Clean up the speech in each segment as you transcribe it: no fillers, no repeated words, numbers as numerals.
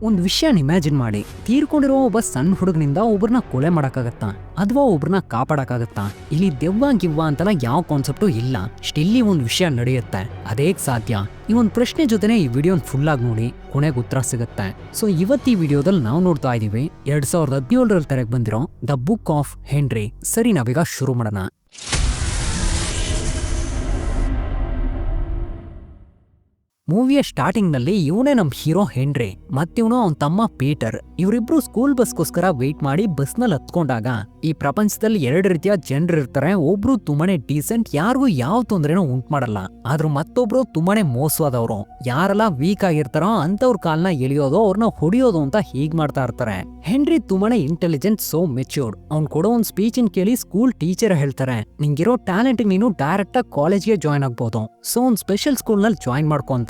ಒಂದು ವಿಷಯನ ಇಮ್ಯಾಜಿನ್ ಮಾಡಿ, ತೀರ್ಕೊಂಡಿರೋ ಒಬ್ಬ ಸಣ್ಣ ಹುಡುಗನಿಂದ ಒಬ್ಬರನ್ನ ಕೊಲೆ ಮಾಡಕ್ಕಾಗತ್ತಾ ಅಥವಾ ಒಬ್ಬರನ್ನ ಕಾಪಾಡಕ್ಕಾಗತ್ತಾ? ಇಲ್ಲಿ ದೆವ್ವ ಗಿವ್ವ ಅಂತೆಲ್ಲ ಯಾವ ಕಾನ್ಸೆಪ್ಟು ಇಲ್ಲ. ಇಲ್ಲಿ ಒಂದು ವಿಷಯ ನಡೆಯುತ್ತೆ, ಅದೇಗ್ ಸಾಧ್ಯ? ಈ ಒಂದು ಪ್ರಶ್ನೆ ಜೊತೆನೆ ಈ ವಿಡಿಯೋನ ಫುಲ್ ಆಗಿ ನೋಡಿ, ಕೊನೆಗೆ ಉತ್ತರ ಸಿಗುತ್ತೆ. ಸೊ ಇವತ್ತು ಈ ವಿಡಿಯೋದಲ್ಲಿ ನಾವು ನೋಡ್ತಾ ಇದೀವಿ 2017ರಲ್ಲಿ ತೆರೆಗೆ ಬಂದಿರೋ ದ ಬುಕ್ ಆಫ್ ಹೆನ್ರಿ. ಸರಿ, ನಾವೀಗ ಶುರು ಮಾಡೋಣ. ಮೂವಿಯ ಸ್ಟಾರ್ಟಿಂಗ್ ನಲ್ಲಿ ಇವನೇ ನಮ್ ಹೀರೋ ಹೆನ್ರಿ ಮತ್ತಿವನು ಅವನ ತಮ್ಮ ಪೀಟರ್. ಇವರಿಬ್ರು ಸ್ಕೂಲ್ ಬಸ್ಗೋಸ್ಕರ ವೇಟ್ ಮಾಡಿ ಬಸ್ ನಲ್ಲಿ ಹತ್ಕೊಂಡಾಗ ಈ ಪ್ರಪಂಚದಲ್ಲಿ ಎರಡು ರೀತಿಯ ಜನರು ಇರ್ತಾರೆ. ಒಬ್ರು ತುಂಬಾನೇ ಡೀಸೆಂಟ್, ಯಾರಿಗೂ ಯಾವ ತೊಂದ್ರೆನೂ ಉಂಟು ಮಾಡಲ್ಲ. ಆದ್ರೂ ಮತ್ತೊಬ್ರು ತುಂಬಾನೇ ಮೋಸವಾದವ್ರು. ಯಾರೆಲ್ಲ ವೀಕ್ ಆಗಿರ್ತಾರೋ ಅಂತವ್ರ ಕಾಲ್ನ ಎಳಿಯೋದು, ಅವ್ರನ್ನ ಹೊಡಿಯೋದು ಅಂತ ಹೀಗ್ ಮಾಡ್ತಾ ಇರ್ತಾರೆ. ಹೆನ್ರಿ ತುಂಬಾನೇ ಇಂಟೆಲಿಜೆಂಟ್, ಸೋ ಮೆಚ್ಯೂರ್ಡ್. ಅವ್ನ್ ಕೊಡೋ ಒಂದ್ ಸ್ಪೀಚ್ ಕೇಳಿ ಸ್ಕೂಲ್ ಟೀಚರ್ ಹೇಳ್ತಾರೆ, ನಿಂಗಿರೋ ಟ್ಯಾಲೆಂಟ್ ನೀನು ಡೈರೆಕ್ಟ್ ಆಗಿ ಕಾಲೇಜ್ಗೆ ಜಾಯ್ನ್ ಆಗ್ಬೋದು, ಸೊ ಒಂದ್ ಸ್ಪೆಷಲ್ ಸ್ಕೂಲ್ ನಲ್ಲಿ ಜಾಯ್ನ್ ಮಾಡ್ಕೊಂತ.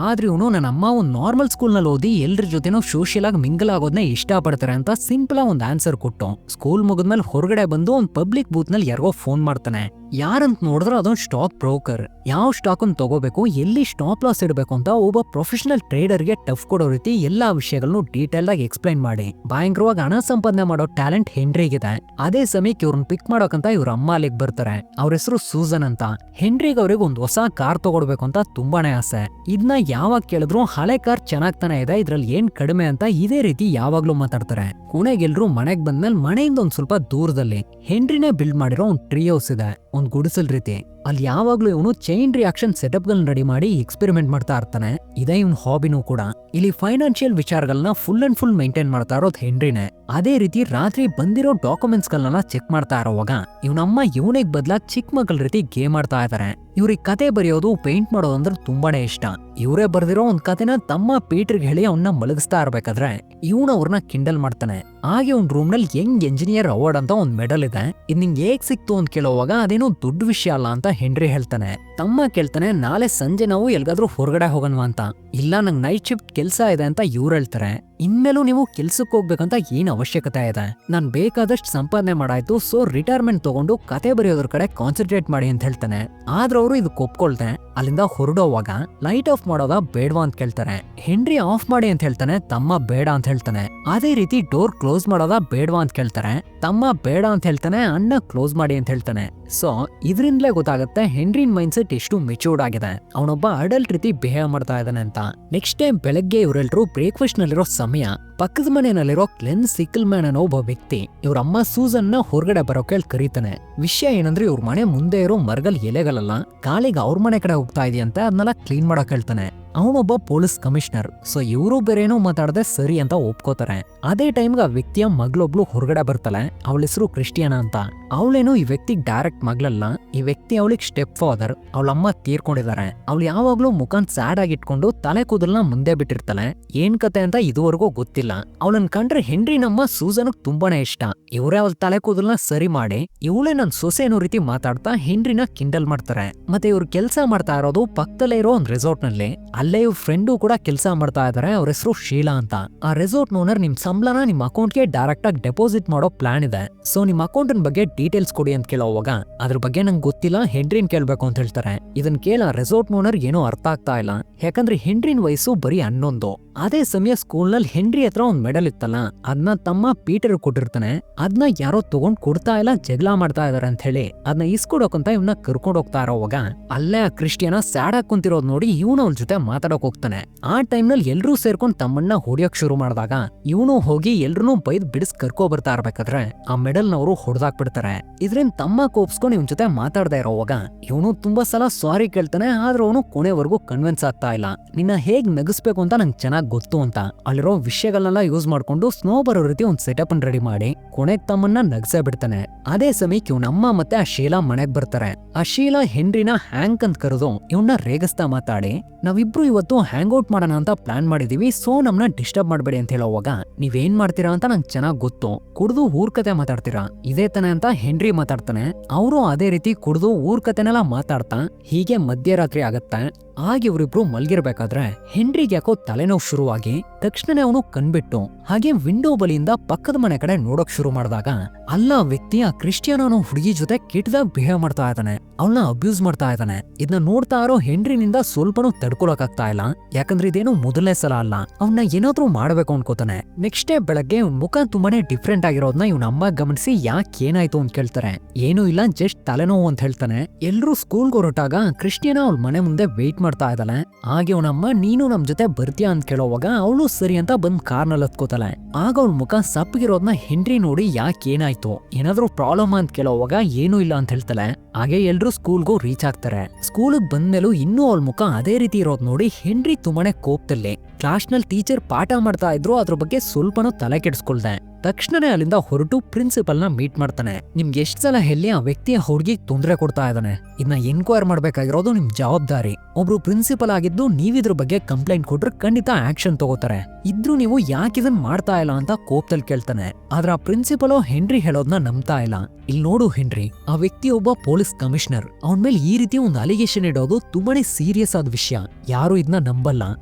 ಆದ್ರೆ ಇವನು ನನ್ನ ಅಮ್ಮ ಒಂದ್ ನಾರ್ಮಲ್ ಸ್ಕೂಲ್ ನಲ್ಲಿ ಓದಿ ಎಲ್ರ ಜೊತೆನೂ ಸೋಷಿಯಲ್ ಆಗಿ ಮಿಂಗಲ್ ಆಗೋದನ್ನ ಇಷ್ಟ ಪಡ್ತಾರೆ ಅಂತ ಸಿಂಪಲ್ ಒಂದ್ ಆನ್ಸರ್ ಕೊಟ್ಟು ಸ್ಕೂಲ್ ಮುಗಿದ್ಮೇಲೆ ಹೊರಗಡೆ ಬಂದು ಒಂದ್ ಪಬ್ಲಿಕ್ ಬೂತ್ ನಲ್ಲಿ ಯಾರಿಗೋ ಫೋನ್ ಮಾಡ್ತಾನೆ. ಯಾರಂತ ನೋಡಿದ್ರೆ ಅದೊಂದು ಸ್ಟಾಕ್ ಬ್ರೋಕರ್. ಯಾವ ಸ್ಟಾಕ್ ಅನ್ನು ತಗೋಬೇಕು, ಎಲ್ಲಿ ಸ್ಟಾಪ್ ಲಾಸ್ ಇಡಬೇಕು ಅಂತ ಒಬ್ಬ ಪ್ರೊಫೆಷನಲ್ ಟ್ರೇಡರ್ಗೆ ಟಫ್ ಕೊಡೋ ರೀತಿ ಎಲ್ಲಾ ವಿಷಯಗಳನ್ನು ಡೀಟೇಲ್ ಆಗಿ ಎಕ್ಸ್ಪ್ಲೈನ್ ಮಾಡಿ ಭಯಂಕರವಾಗಿ ಹಣ ಸಂಪಾದನೆ ಮಾಡೋ ಟ್ಯಾಲೆಂಟ್ ಹೆನ್ರಿಗಿದೆ. ಅದೇ ಸಮಯಕ್ಕೆ ಇವ್ರನ್ನ ಪಿಕ್ ಮಾಡೋಕಂತ ಇವ್ರ ಅಮ್ಮ ಅಲ್ಲಿಗೆ ಬರ್ತಾರೆ. ಅವ್ರ ಹೆಸರು ಸೂಸನ್ ಅಂತ. ಹೆನ್ರಿಗೆ ಅವ್ರಿಗೆ ಒಂದು ಹೊಸ ಕಾರ್ ತಗೊಡ್ಬೇಕು ಅಂತ ತುಂಬಾನೇ ಆಸೆ. ಇದನ್ನ ಯಾವಾಗ ಕೇಳಿದ್ರು ಹಳೆ ಕಾರ್ ಚೆನ್ನಾಗ್ ತಾನೆ ಇದೆ, ಇದ್ರಲ್ಲಿ ಏನ್ ಕಡಿಮೆ ಅಂತ ಇದೇ ರೀತಿ ಯಾವಾಗ್ಲೂ ಮಾತಾಡ್ತಾರೆ. ಕೊನೆಗೆಲ್ರು ಮನೆಗ್ ಬಂದ್ಮೇಲೆ ಮನೆಯಿಂದ ಒಂದ್ ಸ್ವಲ್ಪ ದೂರದಲ್ಲಿ ಹೆನ್ರಿನೇ ಬಿಲ್ಡ್ ಮಾಡಿರೋ ಒಂದ್ ಟ್ರೀ ಹೌಸ್ ಇದೆ, ಒಂದ್ ಗುಡಿಸಲ್ ರೀತಿ. ಅಲ್ಲಿ ಯಾವಾಗ್ಲೂ ಇವನು ಚೈನ್ ರಿಯಾಕ್ಷನ್ ಸೆಟಪ್ ಗಳನ್ನ ರೆಡಿ ಮಾಡಿ ಎಕ್ಸ್ಪೆರಿಮೆಂಟ್ ಮಾಡ್ತಾ ಇರ್ತಾನೆ. ಇದೇ ಇವನ್ ಹಾಬಿನೂ ಕೂಡ. ಇಲ್ಲಿ ಫೈನಾನ್ಷಿಯಲ್ ವಿಚಾರಗಳನ್ನ ಫುಲ್ ಅಂಡ್ ಫುಲ್ ಮೈಂಟೈನ್ ಮಾಡ್ತಾ ಇರೋದು ಹೆನ್ರಿನೇ. ಅದೇ ರೀತಿ ರಾತ್ರಿ ಬಂದಿರೋ ಡಾಕ್ಯುಮೆಂಟ್ಸ್ ಗಳನ್ನ ಚೆಕ್ ಮಾಡ್ತಾ ಇರೋವಾಗ ಇವನಮ್ಮ ಇವನಿಗೆ ಬದಲಾಗಿ ಚಿಕ್ಕ ಮಕ್ಕಳ ರೀತಿ ಗೇಮ್ ಆಡ್ತಾ ಇದಾರೆ. ಇವ್ರಿಗೆ ಕತೆ ಬರೆಯೋದು, ಪೇಂಟ್ ಮಾಡೋದು ಅಂದ್ರೆ ತುಂಬಾನೇ ಇಷ್ಟ. ಇವರೇ ಬರ್ದಿರೋ ಒಂದ್ ಕತೆನ ತಮ್ಮ ಪೀಟರ್ಗೆ ಹೇಳಿ ಅವನ್ನ ಮಲಗಿಸ್ತಾ ಇರ್ಬೇಕಾದ್ರೆ ಇವನು ಅವ್ರನ್ನ ಕಿಂಡಲ್ ಮಾಡ್ತಾನೆ. ಹಾಗೆ ಒಂದ್ ರೂಮ್ ನಲ್ಲಿ ಯಂಗ್ ಎಂಜಿನಿಯರ್ ಅವಾರ್ಡ್ ಅಂತ ಒಂದ್ ಮೆಡಲ್ ಇದೆ. ಇದ್ ನಿಂಗೆ ಹೇಗ್ ಸಿಕ್ತು ಅಂತ ಕೇಳೋವಾಗ ಅದೇನೋ ದೊಡ್ಡ ವಿಷಯ ಅಲ್ಲ ಅಂತ ಹೆನ್ರಿ ಹೇಳ್ತಾನೆ. ತಮ್ಮ ಕೇಳ್ತಾನೆ, ನಾಳೆ ಸಂಜೆ ನಾವು ಎಲ್ಗಾದ್ರೂ ಹೊರಗಡೆ ಹೋಗೋಣ ಅಂತ. ಇಲ್ಲ, ನಂಗೆ ನೈಟ್ ಶಿಫ್ಟ್ ಕೆಲ್ಸ ಇದೆ ಅಂತ ಇವ್ರು ಹೇಳ್ತಾರೆ. ಇನ್ಮೇಲೂ ನೀವು ಕೆಲ್ಸಕ್ಕೆ ಹೋಗ್ಬೇಕಂತ ಏನ್ ಅವಶ್ಯಕತೆ ಇದೆ, ನಾನ್ ಬೇಕಾದಷ್ಟು ಸಂಪಾದನೆ ಮಾಡಾಯ್ತು, ಸೊ ರಿಟೈರ್ಮೆಂಟ್ ತಗೊಂಡು ಕತೆ ಬರೆಯೋದ್ರ ಕಡೆ ಕಾನ್ಸಂಟ್ರೇಟ್ ಮಾಡಿ ಅಂತ ಹೇಳ್ತಾನೆ. ಆದ್ರೆ ಅವರು ಇದಕ್ಕೆ ಒಪ್ಕೊಳ್ತೆ ಅಲ್ಲಿಂದ ಹೊರಡೋವಾಗ ಲೈಟ್ ಆಫ್ ಮಾಡೋದ ಬೇಡವಾ ಅಂತ ಕೇಳ್ತಾರೆ. ಹೆನ್ರಿ ಆಫ್ ಮಾಡಿ ಅಂತ ಹೇಳ್ತಾನೆ, ತಮ್ಮ ಬೇಡ ಅಂತ ಹೇಳ್ತಾನೆ. ಅದೇ ರೀತಿ ಡೋರ್ ಕ್ಲೋಸ್ ಮಾಡೋದ ಬೇಡವಾ ಅಂತ ಕೇಳ್ತಾರೆ, ತಮ್ಮ ಬೇಡ ಅಂತ ಹೇಳ್ತಾನೆ. ಅಣ್ಣ ಕ್ಲೋಸ್ ಮಾಡಿ ಅಂತ ಹೇಳ್ತಾನೆ. ಸೊ ಇದರಿಂದಲೇ ಗೊತ್ತಾಗುತ್ತೆ ಹೆನ್ರಿನ್ ಮೈಂಡ್ ಸೆಟ್ ಎಷ್ಟು ಮೆಚೂರ್ಡ್ ಆಗಿದೆ, ಅವನೊಬ್ಬ ಅಡಲ್ಟ್ ರೀತಿ ಬಿಹೇವ್ ಮಾಡ್ತಾ ಇದ್ದಾನೆ ಅಂತ. ನೆಕ್ಸ್ಟ್ ಟೈಮ್ ಬೆಳಗ್ಗೆ ಇವರೆಲ್ಲರೂ ಬ್ರೇಕ್ಫಾಸ್ಟ್ ನಲ್ಲಿರೋ ಸಮಯ ಪಕ್ಕದ ಮನೆಯಲ್ಲಿರೋ ಕ್ಲೆನ್ ಸಿಕಲ್ ಮ್ಯಾನ್ ಅನ್ನೋ ಒಬ್ಬ ವ್ಯಕ್ತಿ ಇವ್ರ ಅಮ್ಮ ಸೂಸನ್ ನ ಹೊರಗಡೆ ಬರೋಕೆ ಕರೀತಾನೆ. ವಿಷಯ ಏನಂದ್ರೆ ಇವ್ರ ಮನೆ ಮುಂದೆ ಇರೋ ಮರಗಲ್ ಎಲೆಗಳಲ್ಲ ಕಾಲಿಗೆ ಅವ್ರ ಮನೆ ಕಡೆ ಹೋಗ್ತಾ ಇದೆಯಂತೆ, ಅದನ್ನೆಲ್ಲ ಕ್ಲೀನ್ ಮಾಡಕ್ ಹೇಳ್ತಾನೆ. ಅವನೊಬ್ಬ ಪೊಲೀಸ್ ಕಮಿಷನರ್, ಸೊ ಇವರು ಬೇರೇನೋ ಮಾತಾಡದೆ ಸರಿ ಅಂತ ಒಪ್ಕೋತಾರೆ. ಅದೇ ಟೈಮ್ಗೆ ಆ ವ್ಯಕ್ತಿಯ ಮಗಳೊಬ್ಳು ಹೊರಗಡೆ ಬರ್ತಾಳೆ. ಅವಳ ಹೆಸರು ಕ್ರಿಸ್ಟಿಯಾನ ಅಂತ. ಅವಳೇನು ಈ ವ್ಯಕ್ತಿಗೆ ಡೈರೆಕ್ಟ್ ಮಗಳಲ್ಲ, ಈ ವ್ಯಕ್ತಿ ಅವಳಿಗೆ ಸ್ಟೆಪ್ ಫಾದರ್. ಅವಳಮ್ಮ ತೀರ್ಕೊಂಡಿದ್ದಾರೆ. ಅವಳು ಯಾವಾಗ್ಲೂ ಮುಖಾನ್ ಸ್ಯಾಡ್ ಆಗಿ ಇಟ್ಕೊಂಡು ತಲೆ ಕೂದಲ್ನ ಮುಂದೆ ಬಿಟ್ಟಿರ್ತಾಳೆ. ಏನ್ ಕತೆ ಅಂತ ಇದುವರೆಗೂ ಗೊತ್ತಿಲ್ಲ. ಅವಳನ್ನ ಕಂಡ್ರೆ ಹೆನ್ರಿ ನಮ್ಮ ಸೂಸನ್ ತುಂಬಾನೇ ಇಷ್ಟ. ಇವರೇ ಅವಳ ತಲೆ ಕೂದಲ್ನ ಸರಿ ಮಾಡಿ ಇವಳೇ ನನ್ ಸೊಸೆ ಅನ್ನೋ ರೀತಿ ಮಾತಾಡ್ತಾ ಹೆನ್ರಿನ ಕಿಂಡಲ್ ಮಾಡ್ತಾರೆ. ಮತ್ತೆ ಇವ್ರು ಕೆಲಸ ಮಾಡ್ತಾ ಇರೋದು ಪಕ್ಕದಲ್ಲೇ ಇರೋ ಒಂದ್ ರೆಸಾರ್ಟ್ ನಲ್ಲಿ. ಅಲ್ಲೇ ಇವ್ರ ಫ್ರೆಂಡು ಕೂಡ ಕೆಲಸ ಮಾಡ್ತಾ ಇದಾರೆ. ಅವ್ರ ಹೆಸರು ಶೀಲಾ ಅಂತ. ಆ ರೆಸಾರ್ಟ್ ಓನರ್ ನಿಮ್ ಸಂಬಳನ ನಿಮ್ ಅಕೌಂಟ್ಗೆ ಡೈರೆಕ್ಟ್ ಆಗಿ ಡೆಪಾಸಿಟ್ ಮಾಡೋ ಪ್ಲಾನ್ ಇದೆ, ಸೊ ನಿಮ್ ಅಕೌಂಟ್ ಬಗ್ಗೆ ಡೀಟೇಲ್ಸ್ ಕೊಡಿ ಅಂತ ಕೇಳೋವಾಗ ಅದ್ರ ಬಗ್ಗೆ ನಂಗೆ ಗೊತ್ತಿಲ್ಲ, ಹೆನ್ರಿನ್ ಕೇಳ್ಬೇಕು ಅಂತ ಹೇಳ್ತಾರೆ. ಇದನ್ ಕೇಳ ರೆಸಾರ್ಟ್ ಓನರ್ ಏನೋ ಅರ್ಥ ಆಗ್ತಾ ಇಲ್ಲ, ಯಾಕಂದ್ರೆ ಹೆನ್ರಿನ್ ವಯಸ್ಸು ಬರೀ 11. ಅದೇ ಸಮಯ ಸ್ಕೂಲ್ ನಲ್ಲಿ ಹೆನ್ರಿ ಹತ್ರ ಒಂದ್ ಮೆಡಲ್ ಇತ್ತಲ್ಲ, ಅದನ್ನ ತಮ್ಮ ಪೀಟರ್ ಕೊಟ್ಟಿರ್ತಾನೆ. ಅದನ್ನ ಯಾರೋ ತಗೊಂಡ್ ಕೊಡ್ತಾ ಇಲ್ಲ, ಜಗಳ ಮಾಡ್ತಾ ಇದಾರೆ ಅಂತ ಹೇಳಿ ಅದನ್ನ ಇಸ್ಕೊಡೋಕಂತ ಇವನ್ನ ಕರ್ಕೊಂಡ್ ಹೋಗ್ತಾ ಇರೋವಾಗ ಅಲ್ಲೇ ಆ ಕ್ರಿಸ್ಟಿಯಾನ ಸ್ಯಾಡ್ ಆಗಿ ಕುಂತಿರೋದ್ ನೋಡಿ ಇವನು ಅವ್ರ ಜೊತೆ ಮಾತಾಡಕ್ ಹೋಗ್ತಾನೆ. ಆ ಟೈಮ್ ನಲ್ಲಿ ಎಲ್ರೂ ಸೇರ್ಕೊಂಡ್ ತಮ್ಮನ್ನ ಹೊಡಿಯೋಕ್ ಶುರು ಮಾಡಿದಾಗ ಇವನು ಹೋಗಿ ಎಲ್ರೂ ಬೈದ್ ಬಿಡಿಸ್ ಕರ್ಕೊ ಬರ್ತಾ ಇರ್ಬೇಕಾದ್ರೆ ಆ ಮೆಡಲ್ ನವರು ಹೊಡೆದಾಕ್ಬಿಡ್ತಾರೆ. ಇದ್ರಿಂದ ತಮ್ಮ ಕೋಪ್ಸ್ಕೊಂಡ್ ಇವನ್ ಜೊತೆ ಮಾತಾಡ್ತಾ ಇರೋವಾಗ ಇವನು ತುಂಬಾ ಸಲ ಸಾರಿ ಕೇಳ್ತಾನೆ. ಆದ್ರೆ ಅವನು ಕೊನೆವರೆಗೂ ಕನ್ವಿನ್ಸ್ ಆಗ್ತಾ ಇಲ್ಲ. ನಿನ್ನ ಹೇಗ್ ನಗಿಸ್ಬೇಕು ಅಂತ ನಂಗೆ ಚೆನ್ನಾಗ್ ಗೊತ್ತು ಅಂತ ಅಲ್ಲಿರೋ ವಿಷಯಗಳನ್ನೆಲ್ಲ ಯೂಸ್ ಮಾಡ್ಕೊಂಡು ಸ್ನೋ ಬರೋ ರೀತಿ ಒಂದ್ ಸೆಟಪ್ ಅನ್ನು ರೆಡಿ ಮಾಡಿ ಕೊನೆಗ್ ತಮ್ಮನ್ನ ನಗ್ಸೇ ಬಿಡ್ತಾನೆ. ಅದೇ ಸಮಯಕ್ಕೆ ಇವನಮ್ಮ ಮತ್ತೆ ಆ ಶೀಲಾ ಮನೆಗ್ ಬರ್ತಾರೆ. ಆ ಶೀಲಾ ಹೆನ್ರಿನ ಹ್ಯಾಂಕ್ ಅಂತ ಕರೆದು ಇವನ್ನ ರೇಗಿಸ್ತಾ ಮಾತಾಡಿ, ನಾವಿಬ್ರು ಇವತ್ತು ಹ್ಯಾಂಗ್ ಔಟ್ ಮಾಡೋಣ ಅಂತ ಪ್ಲಾನ್ ಮಾಡಿದೀವಿ, ಸೊ ನಮ್ನ ಡಿಸ್ಟರ್ಬ್ ಮಾಡ್ಬೇಡಿ ಅಂತ ಹೇಳೋವಾಗ ನೀವೇನ್ ಮಾಡ್ತೀರಾ ಅಂತ ನಂಗೆ ಚೆನ್ನಾಗ್ ಗೊತ್ತು, ಕುಡ್ದು ಊರ್ ಕತೆ ಮಾತಾಡ್ತೀರಾ ಇದೇ ತಾನೆ ಅಂತ ಹೆನ್ರಿ ಮಾತಾಡ್ತಾನೆ. ಅವರು ಅದೇ ರೀತಿ ಕುಡ್ದು ಊರ್ ಕತೆನೆಲ್ಲ ಮಾತಾಡ್ತಾ ಹೀಗೆ ಮಧ್ಯರಾತ್ರಿ ಆಗತ್ತೆ. ಆಗ ಇವರಿಬ್ರು ಮಲ್ಗಿರ್ಬೇಕಾದ್ರೆ ಹೆನ್ರಿಗೆ ಯಾಕೋ ತಲೆನೋವು ಶುರುವಾಗಿ ತಕ್ಷಣನೇ ಅವನು ಕಣ್ಬಿಟ್ಟು ಹಾಗೆ ವಿಂಡೋ ಬಳಿಯಿಂದ ಪಕ್ಕದ ಮನೆ ಕಡೆ ನೋಡೋಕ್ ಶುರು ಮಾಡಿದಾಗ ಅಲ್ಲ ವ್ಯಕ್ತಿ ಆ ಕ್ರಿಸ್ಟಿಯಾನೋ ಹುಡುಗಿ ಜೊತೆ ಕೆಟ್ಟದಾಗ ಬಿಹೇವ್ ಮಾಡ್ತಾ ಇದ್ದಾನೆ, ಅವಳನ್ನ ಅಬ್ಯೂಸ್ ಮಾಡ್ತಾ ಇದ್ದಾನೆ. ಇದನ್ನ ನೋಡ್ತಾ ಇರೋ ಹೆನ್ರಿನಿಂದ ಸ್ವಲ್ಪನೂ ತಡ್ಕೊಳಕ್ಕಾಗ್ತಾ ಇಲ್ಲ, ಯಾಕಂದ್ರೆ ಇದೇನು ಮೊದಲನೇ ಸಲ ಅಲ್ಲ. ಅವನ್ನ ಏನಾದ್ರೂ ಮಾಡ್ಬೇಕು ಅನ್ಕೋತಾನೆ. ನೆಕ್ಸ್ಟ್ ಡೇ ಬೆಳಗ್ಗೆ ಮುಖ ತುಂಬಾನೇ ಡಿಫ್ರೆಂಟ್ ಆಗಿರೋದನ್ನ ಇವ್ನ ಅಮ್ಮ ಗಮನಿಸಿ ಯಾಕೆ ಏನಾಯ್ತು ಅಂತ ಕೇಳ್ತಾರೆ. ಏನೂ ಇಲ್ಲ, ಜಸ್ಟ್ ತಲೆನೋವು ಅಂತ ಹೇಳ್ತಾನೆ. ಎಲ್ರೂ ಸ್ಕೂಲ್ಗೆ ಹೊರಟಾಗ ಕ್ರಿಸ್ಟಿಯಾನೋ ಅವಳ ಮನೆ ಮುಂದೆ ವೇಟ್ ಮಾಡ್ತಾ ಇದ್ದಾಳೆ. ಹಾಗೆ ಅವನಮ್ಮ ನೀನು ನಮ್ ಜೊತೆ ಬರ್ತೀಯಾ ಅಂತ ಕೇಳೋವಾಗ ಅವಳು ಸರಿ ಅಂತ ಬಂದ್ ಕಾರ್ನಲ್ಲಿ ಹತ್ಕೋತಾಳೆ. ಆಗ ಅವಳ ಮುಖ ಸಪ್ಪಗಿರೋದನ್ನ ಹೆನ್ರಿ ನೋಡಿ ಯಾಕೆ ಏನಾಯ್ತು, ಏನಾದ್ರೂ ಪ್ರಾಬ್ಲಮ್ ಅಂತ ಕೇಳೋವಾಗ ಏನೂ ಇಲ್ಲ ಅಂತ ಹೇಳ್ತಾಳೆ. ಹಾಗೆ ಎಲ್ರು ಸ್ಕೂಲ್ಗೂ ರೀಚ್ ಆಗ್ತಾರೆ. ಸ್ಕೂಲ್ಗೆ ಬಂದ್ಮೇಲೂ ಇನ್ನೂ ಅವಳ ಮುಖ ಅದೇ ರೀತಿ ಇರೋದ್ ನೋಡಿ ಹೆನ್ರಿ ತುಂಬಾನೇ ಕೋಪದಲ್ಲಿ ಕ್ಲಾಸ್ನಲ್ಲಿ ಟೀಚರ್ ಪಾಠ ಮಾಡ್ತಾ ಇದ್ರು, ಅದ್ರ ಬಗ್ಗೆ ಸ್ವಲ್ಪನೂ ತಲೆ ಕೆಡಿಸ್ಕೊಳ್ದೆ ತಕ್ಷಣನೇ ಅಲ್ಲಿಂದ ಹೊರಟು ಪ್ರಿನ್ಸಿಪಲ್ ನ ಮೀಟ್ ಮಾಡ್ತಾನೆ. ನಿಮ್ಗೆ ಎಷ್ಟ್ ಸಲ ಹೇಳಿ ಆ ವ್ಯಕ್ತಿ ಆ ಹುಡುಗಿಗೆ ತೊಂದರೆ ಕೊಡ್ತಾ ಇದ್ದಾನೆ, ಇದನ್ನ ಎನ್ಕ್ವೈರ್ ಮಾಡ್ಬೇಕಾಗಿರೋದು ನಿಮ್ ಜವಾಬ್ದಾರಿ. ಒಬ್ರು ಪ್ರಿನ್ಸಿಪಲ್ ಆಗಿದ್ದು ನೀವಿದ್ರ ಬಗ್ಗೆ ಕಂಪ್ಲೇಂಟ್ ಕೊಟ್ರೆ ಖಂಡಿತ ಆಕ್ಷನ್ ತಗೋತಾರೆ, ಇದ್ರೂ ನೀವು ಯಾಕೆ ಇದನ್ ಮಾಡ್ತಾ ಇಲ್ಲ ಅಂತ ಕೋಪದಲ್ಲಿ ಕೇಳ್ತಾನೆ. ಆದ್ರೆ ಆ ಪ್ರಿನ್ಸಿಪಲ್ ಹೆನ್ರಿ ಹೇಳೋದನ್ನ ನಂಬ್ತಾ ಇಲ್ಲ. ಇಲ್ಲಿ ನೋಡು ಹೆನ್ರಿ, ಆ ವ್ಯಕ್ತಿ ಒಬ್ಬ ಪೊಲೀಸ್ ಕಮಿಷನರ್, ಅವನ್ ಮೇಲೆ ಈ ರೀತಿ ಒಂದು ಅಲಿಗೇಷನ್ ಇಡೋದು ತುಂಬಾನೇ ಸೀರಿಯಸ್ ಆದ ವಿಷಯ, ಯಾರು ಇದನ್ನ ನಂಬಲ್ಲ.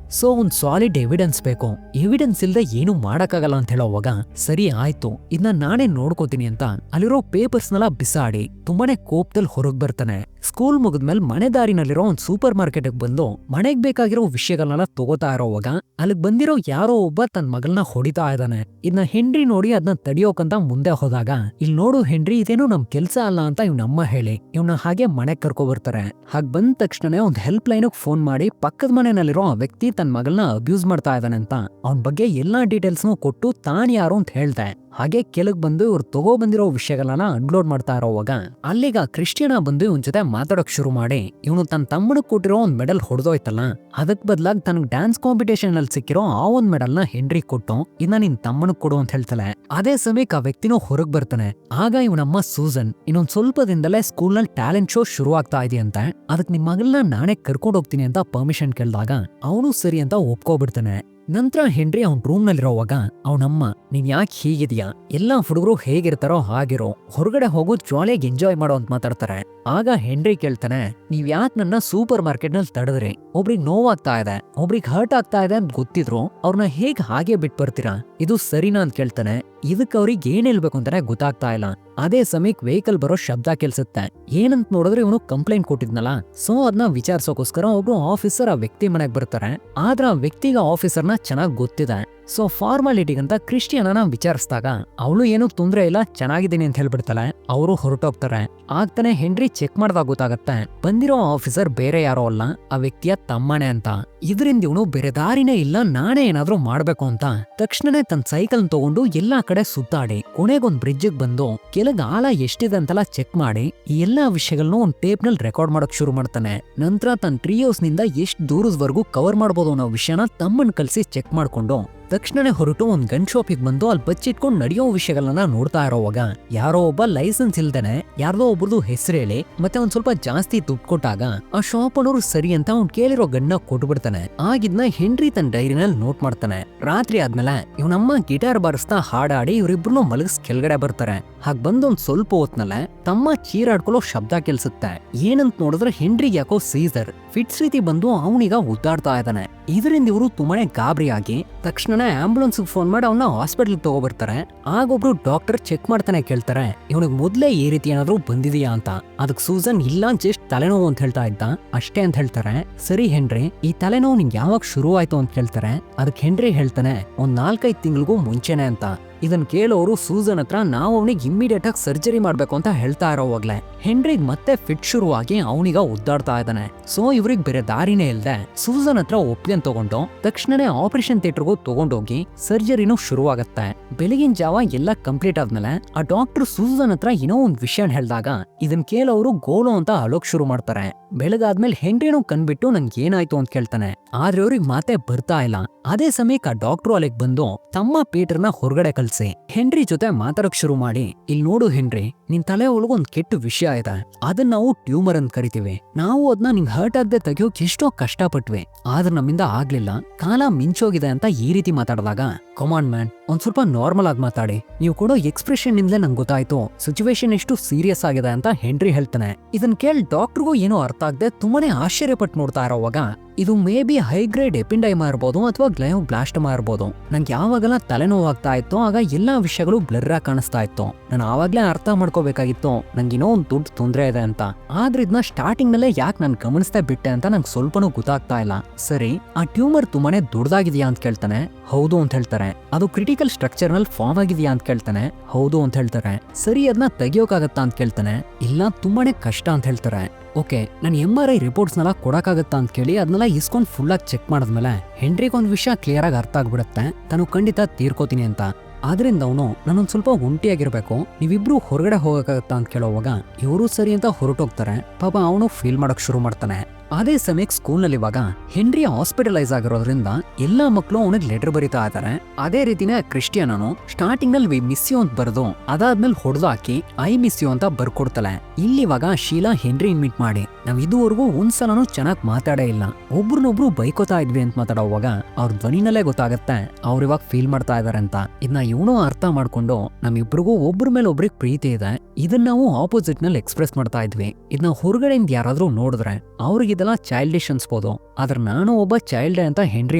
ಸೊ ಒಂದ್ ಸಾಲಿಡ್ ಎವಿಡೆನ್ಸ್ ಬೇಕು, ಎವಿಡೆನ್ಸ್ ಇಲ್ದೆ ಏನು ಮಾಡಕ್ಕಾಗಲ್ಲ ಅಂತ ಹೇಳೋವಾಗ ಸರಿ ಆಯ್ತು ಇದನ್ನ ನಾನೇ ನೋಡ್ಕೋತೀನಿ ಅಂತ ಅಲ್ಲಿರೋ ಪೇಪರ್ಸ್ ನೆಲ್ಲ ಬಿಸಾಡಿ ತುಂಬಾನೇ ಕೋಪದಲ್ಲಿ ಹೊರಗ್ ಬರ್ತಾನೆ. ಸ್ಕೂಲ್ ಮುಗಿದ್ಮೇಲೆ ಮನೆ ದಾರಿನಲ್ಲಿರೋ ಒಂದ್ ಸೂಪರ್ ಮಾರ್ಕೆಟ್ ಬಂದು ಮನೆಗ್ ಬೇಕಾಗಿರೋ ವಿಷಯಗಳನ್ನೆಲ್ಲ ತಗೋತಾ ಇರೋವಾಗ ಅಲ್ಲಿಗ್ ಬಂದಿರೋ ಯಾರೋ ಒಬ್ಬ ತನ್ನ ಮಗಳನ್ನ ಹೊಡಿತಾ ಇದ್ದಾನೆ. ಇದನ್ನ ಹೆನ್ರಿ ನೋಡಿ ಅದನ್ನ ತಡಿಯೋಕಂತ ಮುಂದೆ ಹೋದಾಗ ಇಲ್ಲಿ ನೋಡು ಹೆನ್ರಿ, ಇದೇನು ನಮ್ ಕೆಲ್ಸ ಅಲ್ಲ ಅಂತ ಇವ್ನಮ್ಮ ಹೇಳಿ ಇವ್ನ ಹಾಗೆ ಮನೆಗ್ ಕರ್ಕೊ ಬರ್ತಾರೆ. ಹಾಗ್ ಬಂದ ತಕ್ಷಣ ಒಂದ್ ಹೆಲ್ಪ್ ಲೈನ್ ಫೋನ್ ಮಾಡಿ ಪಕ್ಕದ ಮನೆಯಲ್ಲಿರೋ ಆ ವ್ಯಕ್ತಿ ತನ್ನ ಮಗಳನ್ನ ಅಬ್ಯೂಸ್ ಮಾಡ್ತಾ ಇದ್ದಾನೆ ಅಂತ ಅವನ್ ಬಗ್ಗೆ ಎಲ್ಲಾ ಡೀಟೇಲ್ಸ್ನು ಕೊಟ್ಟು ತಾನ್ ಯಾರು ಅಂತ ಹೇಳ್ದೆ. ಹಾಗೆ ಕೆಳಗ್ ಬಂದು ಇವ್ರು ತಗೋ ಬಂದಿರೋ ವಿಷಯಗಳನ್ನ ಅನ್ಲೋಡ್ ಮಾಡ್ತಾ ಇರೋವಾಗ ಅಲ್ಲಿಗ ಕ್ರಿಸ್ಟಿಯಾನೋ ಬಂದು ಇವನ್ ಜೊತೆ ಮಾತಾಡೋಕ್ ಶುರು ಮಾಡಿ ಇವನು ತನ್ನ ತಮ್ಮನಿಗೆ ಕೊಟ್ಟಿರೋ ಒಂದ್ ಮೆಡಲ್ ಹೊಡೆದೋಯ್ತಲ್ಲ, ಅದಕ್ ಬದ್ಲಾಗಿ ತನಗ್ ಡ್ಯಾನ್ಸ್ ಕಾಂಪಿಟೇಷನ್ ಅಲ್ಲಿ ಸಿಕ್ಕಿರೋ ಆ ಒಂದ್ ಮೆಡಲ್ ನ ಹೆನ್ರಿ ಕೊಟ್ಟು ಇದನ್ನ ನಿನ್ ತಮ್ಮನಿಗೆ ಕೊಡು ಅಂತ ಹೇಳ್ತಾಳೆ. ಅದೇ ಸಮಯಕ್ಕೆ ಆ ವ್ಯಕ್ತಿನೂ ಹೊರಗ್ ಬರ್ತಾನೆ. ಆಗ ಇವನಮ್ಮ ಸೂಸನ್ ಇನ್ನೊಂದ್ ಸ್ವಲ್ಪ ದಿನದಲ್ಲೇ ಸ್ಕೂಲ್ ನಲ್ಲಿ ಟ್ಯಾಲೆಂಟ್ ಶೋ ಶುರು ಆಗ್ತಾ ಇದೆಯಂತೆ, ಅದಕ್ ನಿಮ್ ಮಗಳನ್ನ ನಾನೇ ಕರ್ಕೊಂಡ್ ಹೋಗ್ತೀನಿ ಅಂತ ಪರ್ಮಿಷನ್ ಕೇಳಿದಾಗ ಅವನು ಸರಿ ಅಂತ ಒಪ್ಕೋಬಿಡ್ತಾನೆ. ನಂತರ ಹೆನ್ರಿ ಅವನ್ ರೂಮ್ ನಲ್ಲಿರೋವಾಗ ಅವನಮ್ಮ ನೀನ್ ಯಾಕೆ ಹೀಗಿದ್ಯಾ, ಎಲ್ಲಾ ಹುಡುಗರು ಹೇಗಿರ್ತಾರೋ ಹಾಗಿರೋ, ಹೊರಗಡೆ ಹೋಗೋ ಜಾಲಿಯಾಗಿ ಎಂಜಾಯ್ ಮಾಡೋ ಅಂತ ಮಾತಾಡ್ತಾರೆ. ಆಗ ಹೆನ್ರಿ ಕೇಳ್ತಾನೆ, ನೀವ್ ಯಾಕೆ ನನ್ನ ಸೂಪರ್ ಮಾರ್ಕೆಟ್ ನಲ್ಲಿ ತಡೆದ್ರಿ, ಒಬ್ರಿಗೆ ನೋವಾಗ್ತಾ ಇದೆ, ಒಬ್ರಿಗೆ ಹರ್ಟ್ ಆಗ್ತಾ ಇದೆ ಅಂತ ಗೊತ್ತಿದ್ರು ಅವ್ರನ್ನ ಹೇಗ್ ಹಾಗೆ ಬಿಟ್ ಬರ್ತೀರಾ, ಇದು ಸರಿನಾ ಅಂತ ಕೇಳ್ತಾನೆ. ಇದಕ್ ಅವ್ರಿಗೆ ಏನ್ ಹೇಳ್ಬೇಕು ಅಂತಾನೆ ಗೊತ್ತಾಗ್ತಾ ಇಲ್ಲ. ಅದೇ ಸಮಯಕ್ಕೆ ವೆಹಿಕಲ್ ಬರೋ ಶಬ್ದ ಕೆಲ್ಸುತ್ತೆ. ಏನಂತ ನೋಡಿದ್ರೆ ಇವನು ಕಂಪ್ಲೇಂಟ್ ಕೊಟ್ಟಿದ್ನಲ್ಲ, ಸೊ ಅದನ್ನ ವಿಚಾರಿಸೋಕೋಸ್ಕರ ಒಬ್ರು ಆಫೀಸರ್ ಆ ವ್ಯಕ್ತಿ ಮನೆಗ್ ಬರ್ತಾರೆ. ಆದ್ರೆ ಆ ವ್ಯಕ್ತಿಗ ಆಫೀಸರ್ನ ಚೆನ್ನಾಗ್ ಗೊತ್ತಿದೆ. ಸೊ ಫಾರ್ಮಾಲಿಟಿಗಂತ ಕ್ರಿಸ್ಟಿಯಾನೋನ ವಿಚಾರಿಸಿದಾಗ ಅವಳು ಏನೂ ತೊಂದ್ರೆ ಇಲ್ಲ, ಚೆನ್ನಾಗಿದ್ದೀನಿ ಅಂತ ಹೇಳ್ಬಿಡ್ತಾಳೆ. ಅವರು ಹೊರಟೋಗ್ತಾರೆ. ಆಗ್ತಾನೆ ಹೆನ್ರಿ ಚೆಕ್ ಮಾಡ್ದಾಗ ಗೊತ್ತಾಗತ್ತೆ ಬಂದಿರೋ ಆಫೀಸರ್ ಬೇರೆ ಯಾರೋ ಅಲ್ಲ, ಆ ವ್ಯಕ್ತಿಯ ತಮ್ಮನೇ ಅಂತ. ಇದರಿಂದ ಇವನು ಬೇರೆ ದಾರಿನೇ ಇಲ್ಲ, ನಾನೇ ಏನಾದ್ರೂ ಮಾಡ್ಬೇಕು ಅಂತ ತಕ್ಷಣನೇ ತನ್ನ ಸೈಕಲ್ ತಗೊಂಡು ಎಲ್ಲಾ ಕಡೆ ಸುತ್ತಾಡಿ ಕೊನೆಗೊಂದ್ ಬ್ರಿಡ್ಜ್ ಬಂದು ಕೆಳಗ್ ಆಳ ಎಷ್ಟಿದೆ ಅಂತೆಲ್ಲ ಚೆಕ್ ಮಾಡಿ ಈ ಎಲ್ಲಾ ವಿಷಯಗಳನ್ನೂ ಒಂದ್ ಟೇಪ್ ನಲ್ಲಿ ರೆಕಾರ್ಡ್ ಮಾಡಕ್ ಶುರು ಮಾಡ್ತಾನೆ. ನಂತರ ತನ್ನ ಟ್ರೀ ಹೌಸ್ ನಿಂದ ಎಷ್ಟು ದೂರದವರೆಗೂ ಕವರ್ ಮಾಡ್ಬೋದು ಅನ್ನೋ ವಿಷಯನ ತಮ್ಮನ್ ಕಲ್ಸಿ ಚೆಕ್ ಮಾಡ್ಕೊಂಡು ತಕ್ಷಣನೇ ಹೊರಟು ಒಂದ್ ಗನ್ ಶಾಪಿಗೆ ಬಂದು ಅಲ್ಲಿ ಬಚ್ಚಿಟ್ಕೊಂಡು ನಡೆಯೋ ವಿಷಯಗಳನ್ನ ನೋಡ್ತಾ ಇರೋವಾಗ ಯಾರೋ ಒಬ್ಬ ಲೈಸೆನ್ಸ್ ಇಲ್ದೇನೆ ಯಾರ್ದೋ ಒಬ್ರದು ಹೆಸರು ಹೇಳಿ ಮತ್ತೆ ಒಂದ್ ಸ್ವಲ್ಪ ಜಾಸ್ತಿ ದುಡ್ಡು ಕೊಟ್ಟಾಗ ಆ ಶಾಪ್ ಅನ್ನೋರು ಸರಿ ಅಂತ ಅವ್ನ್ ಕೇಳಿರೋ ಗನ್ನ ಕೊಟ್ಬಿಡ್ತಾನೆ. ಆಗಿದ್ನ ಹೆನ್ರಿ ತನ್ನ ಡೈರಿನಲ್ಲಿ ನೋಟ್ ಮಾಡ್ತಾನೆ. ರಾತ್ರಿ ಆದ್ಮೇಲೆ ಇವನಮ್ಮ ಗಿಟಾರ್ ಬಾರಿಸ್ತಾ ಹಾಡಾಡಿ ಇವರಿಬ್ರು ಮಲಗಿಸ್ ಕೆಳಗಡೆ ಬರ್ತಾರೆ. ಹಾಗ್ ಬಂದೊಂದ್ ಸ್ವಲ್ಪ ಹೊತ್ನಲ್ಲೇ ತಮ್ಮ ಚೀರಾಡ್ಕೊಳ್ಳೋ ಶಬ್ದ ಕೆಲ್ಸುತ್ತೆ. ಏನಂತ ನೋಡಿದ್ರೆ ಹೆನ್ರಿಗೆ ಯಾಕೋ ಸೀಸರ್ ಫಿಟ್ಸ್ ರೀತಿ ಬಂದು ಅವನಿಗ ಉದ್ದಾಡ್ತಾ ಇದ್ದಾನೆ. ಇದರಿಂದ ಇವರು ತುಂಬಾನೇ ಗಾಬರಿಯಾಗಿ ತಕ್ಷಣ ಆಂಬುಲೆನ್ಸ್ ಫೋನ್ ಮಾಡಿ ಅವನ್ನ ಹಾಸ್ಪಿಟಲ್ ತಗೋಬರ್ತಾರೆ. ಆಗೊಬ್ರು ಡಾಕ್ಟರ್ ಚೆಕ್ ಮಾಡ್ತಾನೆ, ಕೇಳ್ತಾರೆ ಇವನಿಗೆ ಮೊದ್ಲೇ ಈ ರೀತಿ ಏನಾದ್ರು ಬಂದಿದೆಯಾ ಅಂತ. ಅದಕ್ ಸೂಸನ್ ಇಲ್ಲ, ಜಸ್ಟ್ ತಲೆನೋವು ಅಂತ ಹೇಳ್ತಾ ಇದ್ದ ಅಷ್ಟೇ ಅಂತ ಹೇಳ್ತಾರೆ. ಸರಿ ಹೆನ್ರಿ, ಈ ತಲೆನೋವು ನಿಂಗೆ ಯಾವಾಗ ಶುರು ಆಯ್ತು ಅಂತ ಕೇಳ್ತಾರೆ. ಅದಕ್ ಹೆನ್ರಿ ಹೇಳ್ತಾನೆ ಒಂದ್ 4-5 ತಿಂಗಳಿಗೂ ಮುಂಚೆನೆ ಅಂತ. ಇದನ್ ಕೇಳೋರು ಸೂಸನ್ ಹತ್ರ ನಾವು ಅವನಿಗೆ ಇಮ್ಮಿಡಿಯೇಟ್ ಆಗಿ ಸರ್ಜರಿ ಮಾಡ್ಬೇಕು ಅಂತ ಹೇಳ್ತಾ ಇರೋವಾಗ್ಲೆ ಹೆನ್ರಿಗ್ ಮತ್ತೆ ಫಿಟ್ ಶುರುವಾಗಿ ಅವನಿಗ ಉದ್ದಾಡ್ತಾ ಇದ್ದಾನೆ. ಸೊ ಇವ್ರಿಗೆ ಬೇರೆ ದಾರಿನೇ ಇಲ್ದೆ ಸೂಸನ್ ಹತ್ರ ಒಪ್ಪಿಗೆ ತಗೊಂಡು ತಕ್ಷಣನೇ ಆಪರೇಷನ್ ಥಿಯೇಟರ್ಗೂ ತಗೊಂಡೋಗಿ ಸರ್ಜರಿನೂ ಶುರುವಾಗತ್ತೆ. ಬೆಳಗಿನ ಜಾವ ಎಲ್ಲ ಕಂಪ್ಲೀಟ್ ಆದ್ಮೇಲೆ ಆ ಡಾಕ್ಟರ್ ಸೂಸನ್ ಹತ್ರ ಏನೋ ಒಂದ್ ವಿಷಯ ಹೇಳ್ದಾಗ ಇದನ್ ಕೇಳೋರು ಗೋಲು ಅಂತ ಅಳೋಕ್ ಶುರು ಮಾಡ್ತಾರೆ. ಬೆಳಗಾದ್ಮೇಲೆ ಹೆನ್ರಿನೂ ಕಣ್ಬಿಟ್ಟು ನಂಗೆ ಏನಾಯ್ತು ಅಂತ ಕೇಳ್ತಾನೆ. ಆದ್ರೆ ಅವ್ರಿಗೆ ಮಾತೆ ಬರ್ತಾ ಇಲ್ಲ. ಅದೇ ಸಮಯಕ್ಕೆ ಆ ಡಾಕ್ಟ್ರು ಅಲ್ಲಿಗೆ ಬಂದು ತಮ್ಮ ಪೀಟರ್ನ ಹೊರಗಡೆ ಕಳ್ಸಿ ಹೆನ್ರಿ ಜೊತೆ ಮಾತಾಡಕ್ ಶುರು ಮಾಡಿ, ಇಲ್ಲಿ ನೋಡು ಹೆನ್ರಿ, ನಿನ್ ತಲೆ ಒಳಗೊಂದ್ ಕೆಟ್ಟ ವಿಷಯ ಇದೆ, ಅದನ್ನ ನಾವು ಟ್ಯೂಮರ್ ಅಂತ ಕರಿತೀವಿ. ನಾವು ಅದನ್ನ ನಿಂಗ್ ಹರ್ಟ್ ಆಗದೆ ತೆಗಿಯೋಕ್ ಎಷ್ಟೋ ಕಷ್ಟಪಟ್ವಿ, ಆದ್ರೆ ನಮ್ಮಿಂದ ಆಗ್ಲಿಲ್ಲ, ಕಾಲ ಮಿಂಚೋಗಿದೆ ಅಂತ ಈ ರೀತಿ ಮಾತಾಡಿದಾಗ, ಕಮಾನ್ ಮ್ಯಾನ್, ಒಂದ್ ಸ್ವಲ್ಪ ನಾರ್ಮಲ್ ಆಗಿ ಮಾತಾಡಿ, ನೀವು ಕೊಡೋ ಎಕ್ಸ್ಪ್ರೆಷನ್ ಇಂದಲೇ ನಂಗೆ ಗೊತ್ತಾಯ್ತು ಸಿಚುವೇಶನ್ ಎಷ್ಟು ಸೀರಿಯಸ್ ಆಗಿದೆ ಅಂತ ಹೆನ್ರಿ ಹೇಳ್ತಾನೆ. ಇದನ್ ಕೇಳಿ ಡಾಕ್ಟರ್ಗೂ ಏನೋ ಅರ್ಥ ಆಗದೆ ತುಂಬಾನೇ ಆಶ್ಚರ್ಯಪಟ್ಟು ನೋಡ್ತಾ ಇರೋವಾಗ, ಇದು ಮೇ ಬಿ ಹೈ ಗ್ರೇಡ್ ಎಪಿಂಡೈಮಾ ಇರ್ಬೋದು ಅಥವಾ ಗ್ಲಯೋಬ್ಲಾಸ್ಟಮಾ ಇರ್ಬೋದು. ನಂಗೆ ಯಾವಾಗೆಲ್ಲ ತಲೆನೋವಾಗ್ತಾ ಇತ್ತು ಆಗ ಎಲ್ಲಾ ವಿಷಯಗಳು ಬ್ಲರ್ ಆಗಿ ಕಾಣಿಸ್ತಾ ಇತ್ತು. ನಾನು ಆವಾಗ್ಲೇ ಅರ್ಥ ಮಾಡ್ಕೋಬೇಕಾಗಿತ್ತು ನಂಗಿನ್ನೋ ಒಂದ್ ದೊಡ್ಡ ತೊಂದರೆ ಇದೆ ಅಂತ. ಆದ್ರೆ ಇದನ್ನ ಸ್ಟಾರ್ಟಿಂಗ್ ನಲ್ಲೇ ಯಾಕೆ ನಾನು ಗಮನಿಸ್ತಾ ಬಿಟ್ಟೆ ಅಂತ ನಂಗೆ ಸ್ವಲ್ಪನೂ ಗೊತ್ತಾಗ್ತಾ ಇಲ್ಲ. ಸರಿ, ಆ ಟ್ಯೂಮರ್ ತುಂಬಾನೇ ದೊಡ್ಡದಾಗಿದೆಯಾ ಅಂತ ಕೇಳ್ತಾನೆ. ಹೌದು ಅಂತ ಹೇಳ್ತಾರೆ. ಅದು ಕ್ರಿಟಿಕಲ್ ಸ್ಟ್ರಕ್ಚರ್ ನಲ್ಲಿ ಫಾರ್ಮ್ ಆಗಿದೆಯಾ ಅಂತ ಕೇಳ್ತಾನೆ. ಹೌದು ಅಂತ ಹೇಳ್ತಾರೆ. ಸರಿ, ಅದನ್ನ ತೆಗಿಯೋಕಾಗತ್ತಾ ಅಂತ ಕೇಳ್ತಾನೆ. ಇಲ್ಲ, ತುಂಬಾನೇ ಕಷ್ಟ ಅಂತ ಹೇಳ್ತಾರೆ. ಓಕೆ, ನಾನು MRI ರಿಪೋರ್ಟ್ಸ್ನೆಲ್ಲ ಕೊಡಕ್ಕಾಗತ್ತಾ ಅಂತ ಕೇಳಿ ಅದನ್ನೆಲ್ಲ ಇಸ್ಕೊಂಡು ಫುಲ್ಲಾಗಿ ಚೆಕ್ ಮಾಡಿದ್ಮೇಲೆ ಹೆನ್ರಿಗೊಂದು ವಿಷಯ ಕ್ಲಿಯರ್ ಆಗಿ ಅರ್ಥ ಆಗ್ಬಿಡುತ್ತೆ, ತಾನು ಖಂಡಿತ ತೀರ್ಕೋತೀನಿ ಅಂತ. ಆದ್ರಿಂದ ಅವನು ನಾನೊಂದ್ ಸ್ವಲ್ಪ ಒಂಟಿಯಾಗಿರ್ಬೇಕು, ನೀವಿಬ್ರು ಹೊರಗಡೆ ಹೋಗಕ್ಕಾಗತ್ತಾ ಅಂತ ಕೇಳೋವಾಗ ಇವರು ಸರಿ ಅಂತ ಹೊರಟೋಗ್ತಾರೆ. ಪಾಪ ಅವನು ಫೀಲ್ ಮಾಡಕ್ ಶುರು ಮಾಡ್ತಾನೆ. ಅದೇ ಸಮಯಕ್ಕೆ ಸ್ಕೂಲ್ನಲ್ಲಿ ಇವಾಗ ಹೆನ್ರಿ ಹಾಸ್ಪಿಟಲೈಸ್ ಆಗಿರೋದ್ರಿಂದ ಎಲ್ಲಾ ಮಕ್ಕಳು ಅವನಿಗೆ ಲೆಟರ್ ಬರೀತಾ ಇದ್ದಾರೆ. ಅದೇ ರೀತಿನೇ ಕ್ರಿಸ್ಟಿಯಾನನು ಸ್ಟಾರ್ಟಿಂಗ್ ನಲ್ಲಿ ವಿ ಮಿಸ್ ಯು ಅಂತ ಬರೆದು ಅದಾದ್ಮೇಲೆ ಹೊಡೆದು ಹಾಕಿ ಐ ಮಿಸ್ ಯು ಅಂತ ಬರ್ಕೊಡ್ತಾಳೆ. ಇಲ್ಲಿವಾಗ ಶೀಲಾ ಹೆನ್ರಿ ಮೀಟ್ ಮಾಡಿ, ನಾವ್ ಇದುವರೆಗೂ ಒಂದ್ಸಲನೂ ಚೆನ್ನಾಗಿ ಮಾತಾಡೇ ಇಲ್ಲ, ಒಬ್ರನ್ನೊಬ್ರು ಬೈಕೋತಾ ಇದ್ವಿ ಅಂತ ಮಾತಾಡೋವಾಗ ಅವ್ರ ಧ್ವನಿನಲ್ಲೇ ಗೊತ್ತಾಗತ್ತೆ ಅವ್ರಿವಾಗ ಫೀಲ್ ಮಾಡ್ತಾ ಇದಾರೆ ಅಂತ. ಇದನ್ನ ಇವನು ಅರ್ಥ ಮಾಡ್ಕೊಂಡು ನಮ್ಮಿಬ್ರಿಗೂ ಒಬ್ರ ಮೇಲೆ ಒಬ್ರಿಗೆ ಪ್ರೀತಿ ಇದೆ, ಇದನ್ನ ನಾವು ಆಪೋಸಿಟ್ ನಲ್ಲಿ ಎಕ್ಸ್ಪ್ರೆಸ್ ಮಾಡ್ತಾ ಇದ್ವಿ. ಇದನ್ನ ಹೊರಗಡೆಯಿಂದ ಯಾರಾದ್ರೂ ನೋಡಿದ್ರೆ ಅವ್ರಿಗೆ ಇದೆಲ್ಲ ಚೈಲ್ಡಿಶ್ ಅನ್ಸ್ಬೋದು, ಆದ್ರೆ ನಾನು ಒಬ್ಬ ಚೈಲ್ಡ್ ಅಂತ ಹೆನ್ರಿ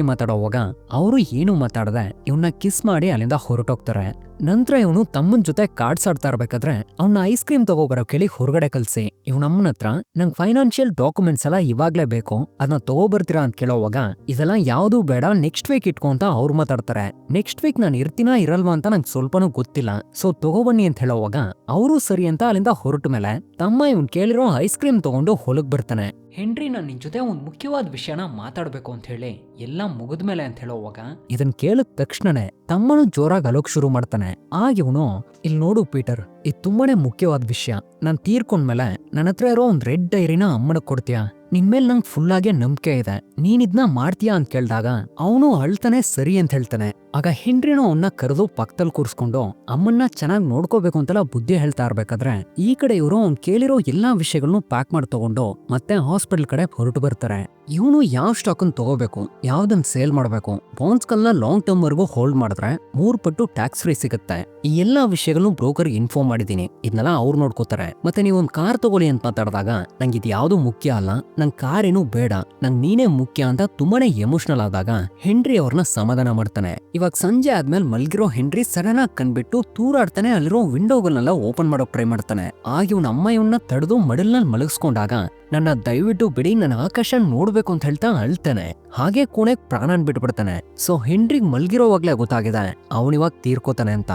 ಮಾತಾಡೋವಾಗ ಅವರು ಏನು ಮಾತಾಡದೆ ಇವನ್ನ ಕಿಸ್ ಮಾಡಿ ಅಲ್ಲಿಂದ ಹೊರಟೋಗ್ತಾರೆ. ನಂತರ ಇವನು ತಮ್ಮನ್ ಜೊತೆ ಕಾರ್ಡ್ಸ್ ಆಡ್ತಾ ಇರ್ಬೇಕಾದ್ರೆ ಅವ್ನ ಐಸ್ ಕ್ರೀಮ್ ತಗೋಬರೋ ಕೇಳಿ ಹೊರಗಡೆ ಕಲ್ಸಿ ಇವ್ನಮ್ಮನ ಹತ್ರ ನಂಗೆ ಫೈನಾನ್ಷಿಯಲ್ ಡಾಕ್ಯುಮೆಂಟ್ಸ್ ಎಲ್ಲ ಇವಾಗ್ಲೇ ಬೇಕು, ಅದನ್ನ ತಗೋಬರ್ತೀರಾ ಅಂತ ಕೇಳೋವಾಗ ಇದೆಲ್ಲ ಯಾವ್ದು ಬೇಡ, ನೆಕ್ಸ್ಟ್ ವೀಕ್ ಇಟ್ಕೊ ಅಂತ ಅವ್ರು ಮಾತಾಡ್ತಾರೆ. ನೆಕ್ಸ್ಟ್ ವೀಕ್ ನಾನು ಇರ್ತೀನಾ ಇರಲ್ವಾ ಅಂತ ನಂಗೆ ಸ್ವಲ್ಪನೂ ಗೊತ್ತಿಲ್ಲ, ಸೊ ತಗೋಬನ್ನಿ ಅಂತ ಹೇಳೋವಾಗ ಅವರು ಸರಿ ಅಂತ ಅಲ್ಲಿಂದ ಹೊರಟ ಮೇಲೆ ತಮ್ಮ ಇವ್ನ್ ಕೇಳಿರೋ ಐಸ್ ಕ್ರೀಮ್ ತಗೊಂಡು ಹೊಲಕ್ ಬರ್ತಾನೆ. ಹೆನ್ರಿ, ನಾನು ನಿನ್ ಜೊತೆ ಒಂದ್ ಮುಖ್ಯವಾದ ವಿಷಯನ ಮಾತಾಡ್ಬೇಕು ಅಂತ ಹೇಳಿ ಎಲ್ಲ ಮುಗಿದ್ಮೇಲೆ ಅಂತ ಹೇಳೋವಾಗ ಇದನ್ ಕೇಳಿದ ತಕ್ಷಣನೇ ತಮ್ಮನು ಜೋರಾಗಿ ಅಲೋಕ್ ಶುರು ಮಾಡ್ತಾನೆ. ಆಗ ಇವನು, ಇಲ್ಲಿ ನೋಡು ಪೀಟರ್, ಇದು ತುಂಬಾನೇ ಮುಖ್ಯವಾದ ವಿಷಯ, ನಾನ್ ತೀರ್ಕೊಂಡ್ಮೇಲೆ ನನ್ನ ಹತ್ರ ಇರೋ ಒಂದ್ ರೆಡ್ ಡೈರಿನ ಅಮ್ಮನಗ್ ಕೊಡ್ತೀಯಾ, ನಿನ್ಮೇಲೆ ನಂಗೆ ಫುಲ್ ಆಗಿ ನಂಬಿಕೆ ಇದೆ, ನೀನ್ ಇದನ್ನ ಮಾಡ್ತೀಯಾ ಅಂತ ಕೇಳ್ದಾಗ ಅವನು ಅಳ್ತಾನೆ ಸರಿ ಅಂತ ಹೇಳ್ತಾನೆ. ಆಗ ಹೆನ್ರಿನೂ ಅವನ್ನ ಕರೆದು ಪಕ್ಕದಲ್ಲಿ ಕೂರಿಸ್ಕೊಂಡು ಅಮ್ಮನ್ನ ಚೆನ್ನಾಗಿ ನೋಡ್ಕೋಬೇಕು ಅಂತೆಲ್ಲ ಬುದ್ಧಿ ಹೇಳ್ತಾ ಇರ್ಬೇಕಾದ್ರೆ ಈ ಕಡೆ ಇವರು ಅವ್ನ್ ಕೇಳಿರೋ ಎಲ್ಲಾ ವಿಷಯಗಳನ್ನು ಪ್ಯಾಕ್ ಮಾಡಿ ತಗೊಂಡು ಮತ್ತೆ ಹಾಸ್ಪಿಟಲ್ ಕಡೆ ಹೊರಟು ಬರ್ತಾರೆ. ಇವನು ಯಾವ ಸ್ಟಾಕ್ ಅನ್ನು ತಗೋಬೇಕು, ಯಾವ್ದನ್ನ ಸೇಲ್ ಮಾಡ್ಬೇಕು, ಬಾಂಡ್ಸ್ಗಳನ್ನ ಲಾಂಗ್ ಟರ್ಮ್ ವರ್ಗೂ ಹೋಲ್ಡ್ ಮಾಡಿದ್ರೆ 3 ಪಟ್ಟು ಟ್ಯಾಕ್ಸ್ ಫ್ರೀ ಸಿಗುತ್ತೆ. ಈ ಎಲ್ಲಾ ವಿಷಯಗಳನ್ನು ಬ್ರೋಕರ್ ಇನ್ಫಾರ್ಮ್ ಮಾಡಿದೀನಿ, ಇದನ್ನೆಲ್ಲ ಅವ್ರು ನೋಡ್ಕೋತಾರೆ. ಮತ್ತೆ ನೀವು ಒಂದ್ ಕಾರ್ ತಗೊಳ್ಳಿ ಅಂತ ಮಾತಾಡಿದಾಗ ನಂಗೆ ಇದು ಯಾವ್ದು ಮುಖ್ಯ ಅಲ್ಲ, ನಂಗ್ ಕಾರ್ ಏನು ಬೇಡ, ನಂಗ್ ನೀನೇ ಮುಖ್ಯ ಅಂತ ತುಂಬಾನೇ ಎಮೋಷನಲ್ ಆದಾಗ ಹೆನ್ರಿ ಅವ್ರನ್ನ ಸಮಾಧಾನ ಮಾಡ್ತಾನೆ. ಇವಾಗ ಸಂಜೆ ಆದ್ಮೇಲೆ ಮಲ್ಗಿರೋ ಹೆನ್ರಿ ಸಡನ್ ಆಗಿ ಕಂಡ್ಬಿಟ್ಟು ತೂರಾಡ್ತಾನೆ, ಅಲ್ಲಿರೋ ವಿಂಡೋಗಳನ್ನೆಲ್ಲ ಓಪನ್ ಮಾಡೋಕ್ ಟ್ರೈ ಮಾಡ್ತಾನೆ. ಆಗ ಇವ್ನ ಅಮ್ಮ ಇವನ್ನ ತಡೆದು ಮಡಲ್ನಲ್ಲಿ ಮಲಗಿಸ್ಕೊಂಡಾಗ ನನ್ನ ದಯವಿಟ್ಟು ಬಿಡಿ, ನನ್ನ ಆಕಾಶ ನೋಡ್ಬೇಕು ಅಂತ ಹೇಳ್ತಾ ಅಳ್ತಾನೆ. ಹಾಗೆ ಕೋಣೆಗ್ ಪ್ರಾಣನ್ ಬಿಟ್ಬಿಡ್ತಾನೆ. ಸೊ ಹೆನ್ರಿಗ್ ಮಲ್ಗಿರೋವಾಗ್ಲೇ ಗೊತ್ತಾಗಿದೆ ಅವನಿವಾಗ ತೀರ್ಕೋತಾನೆ ಅಂತ.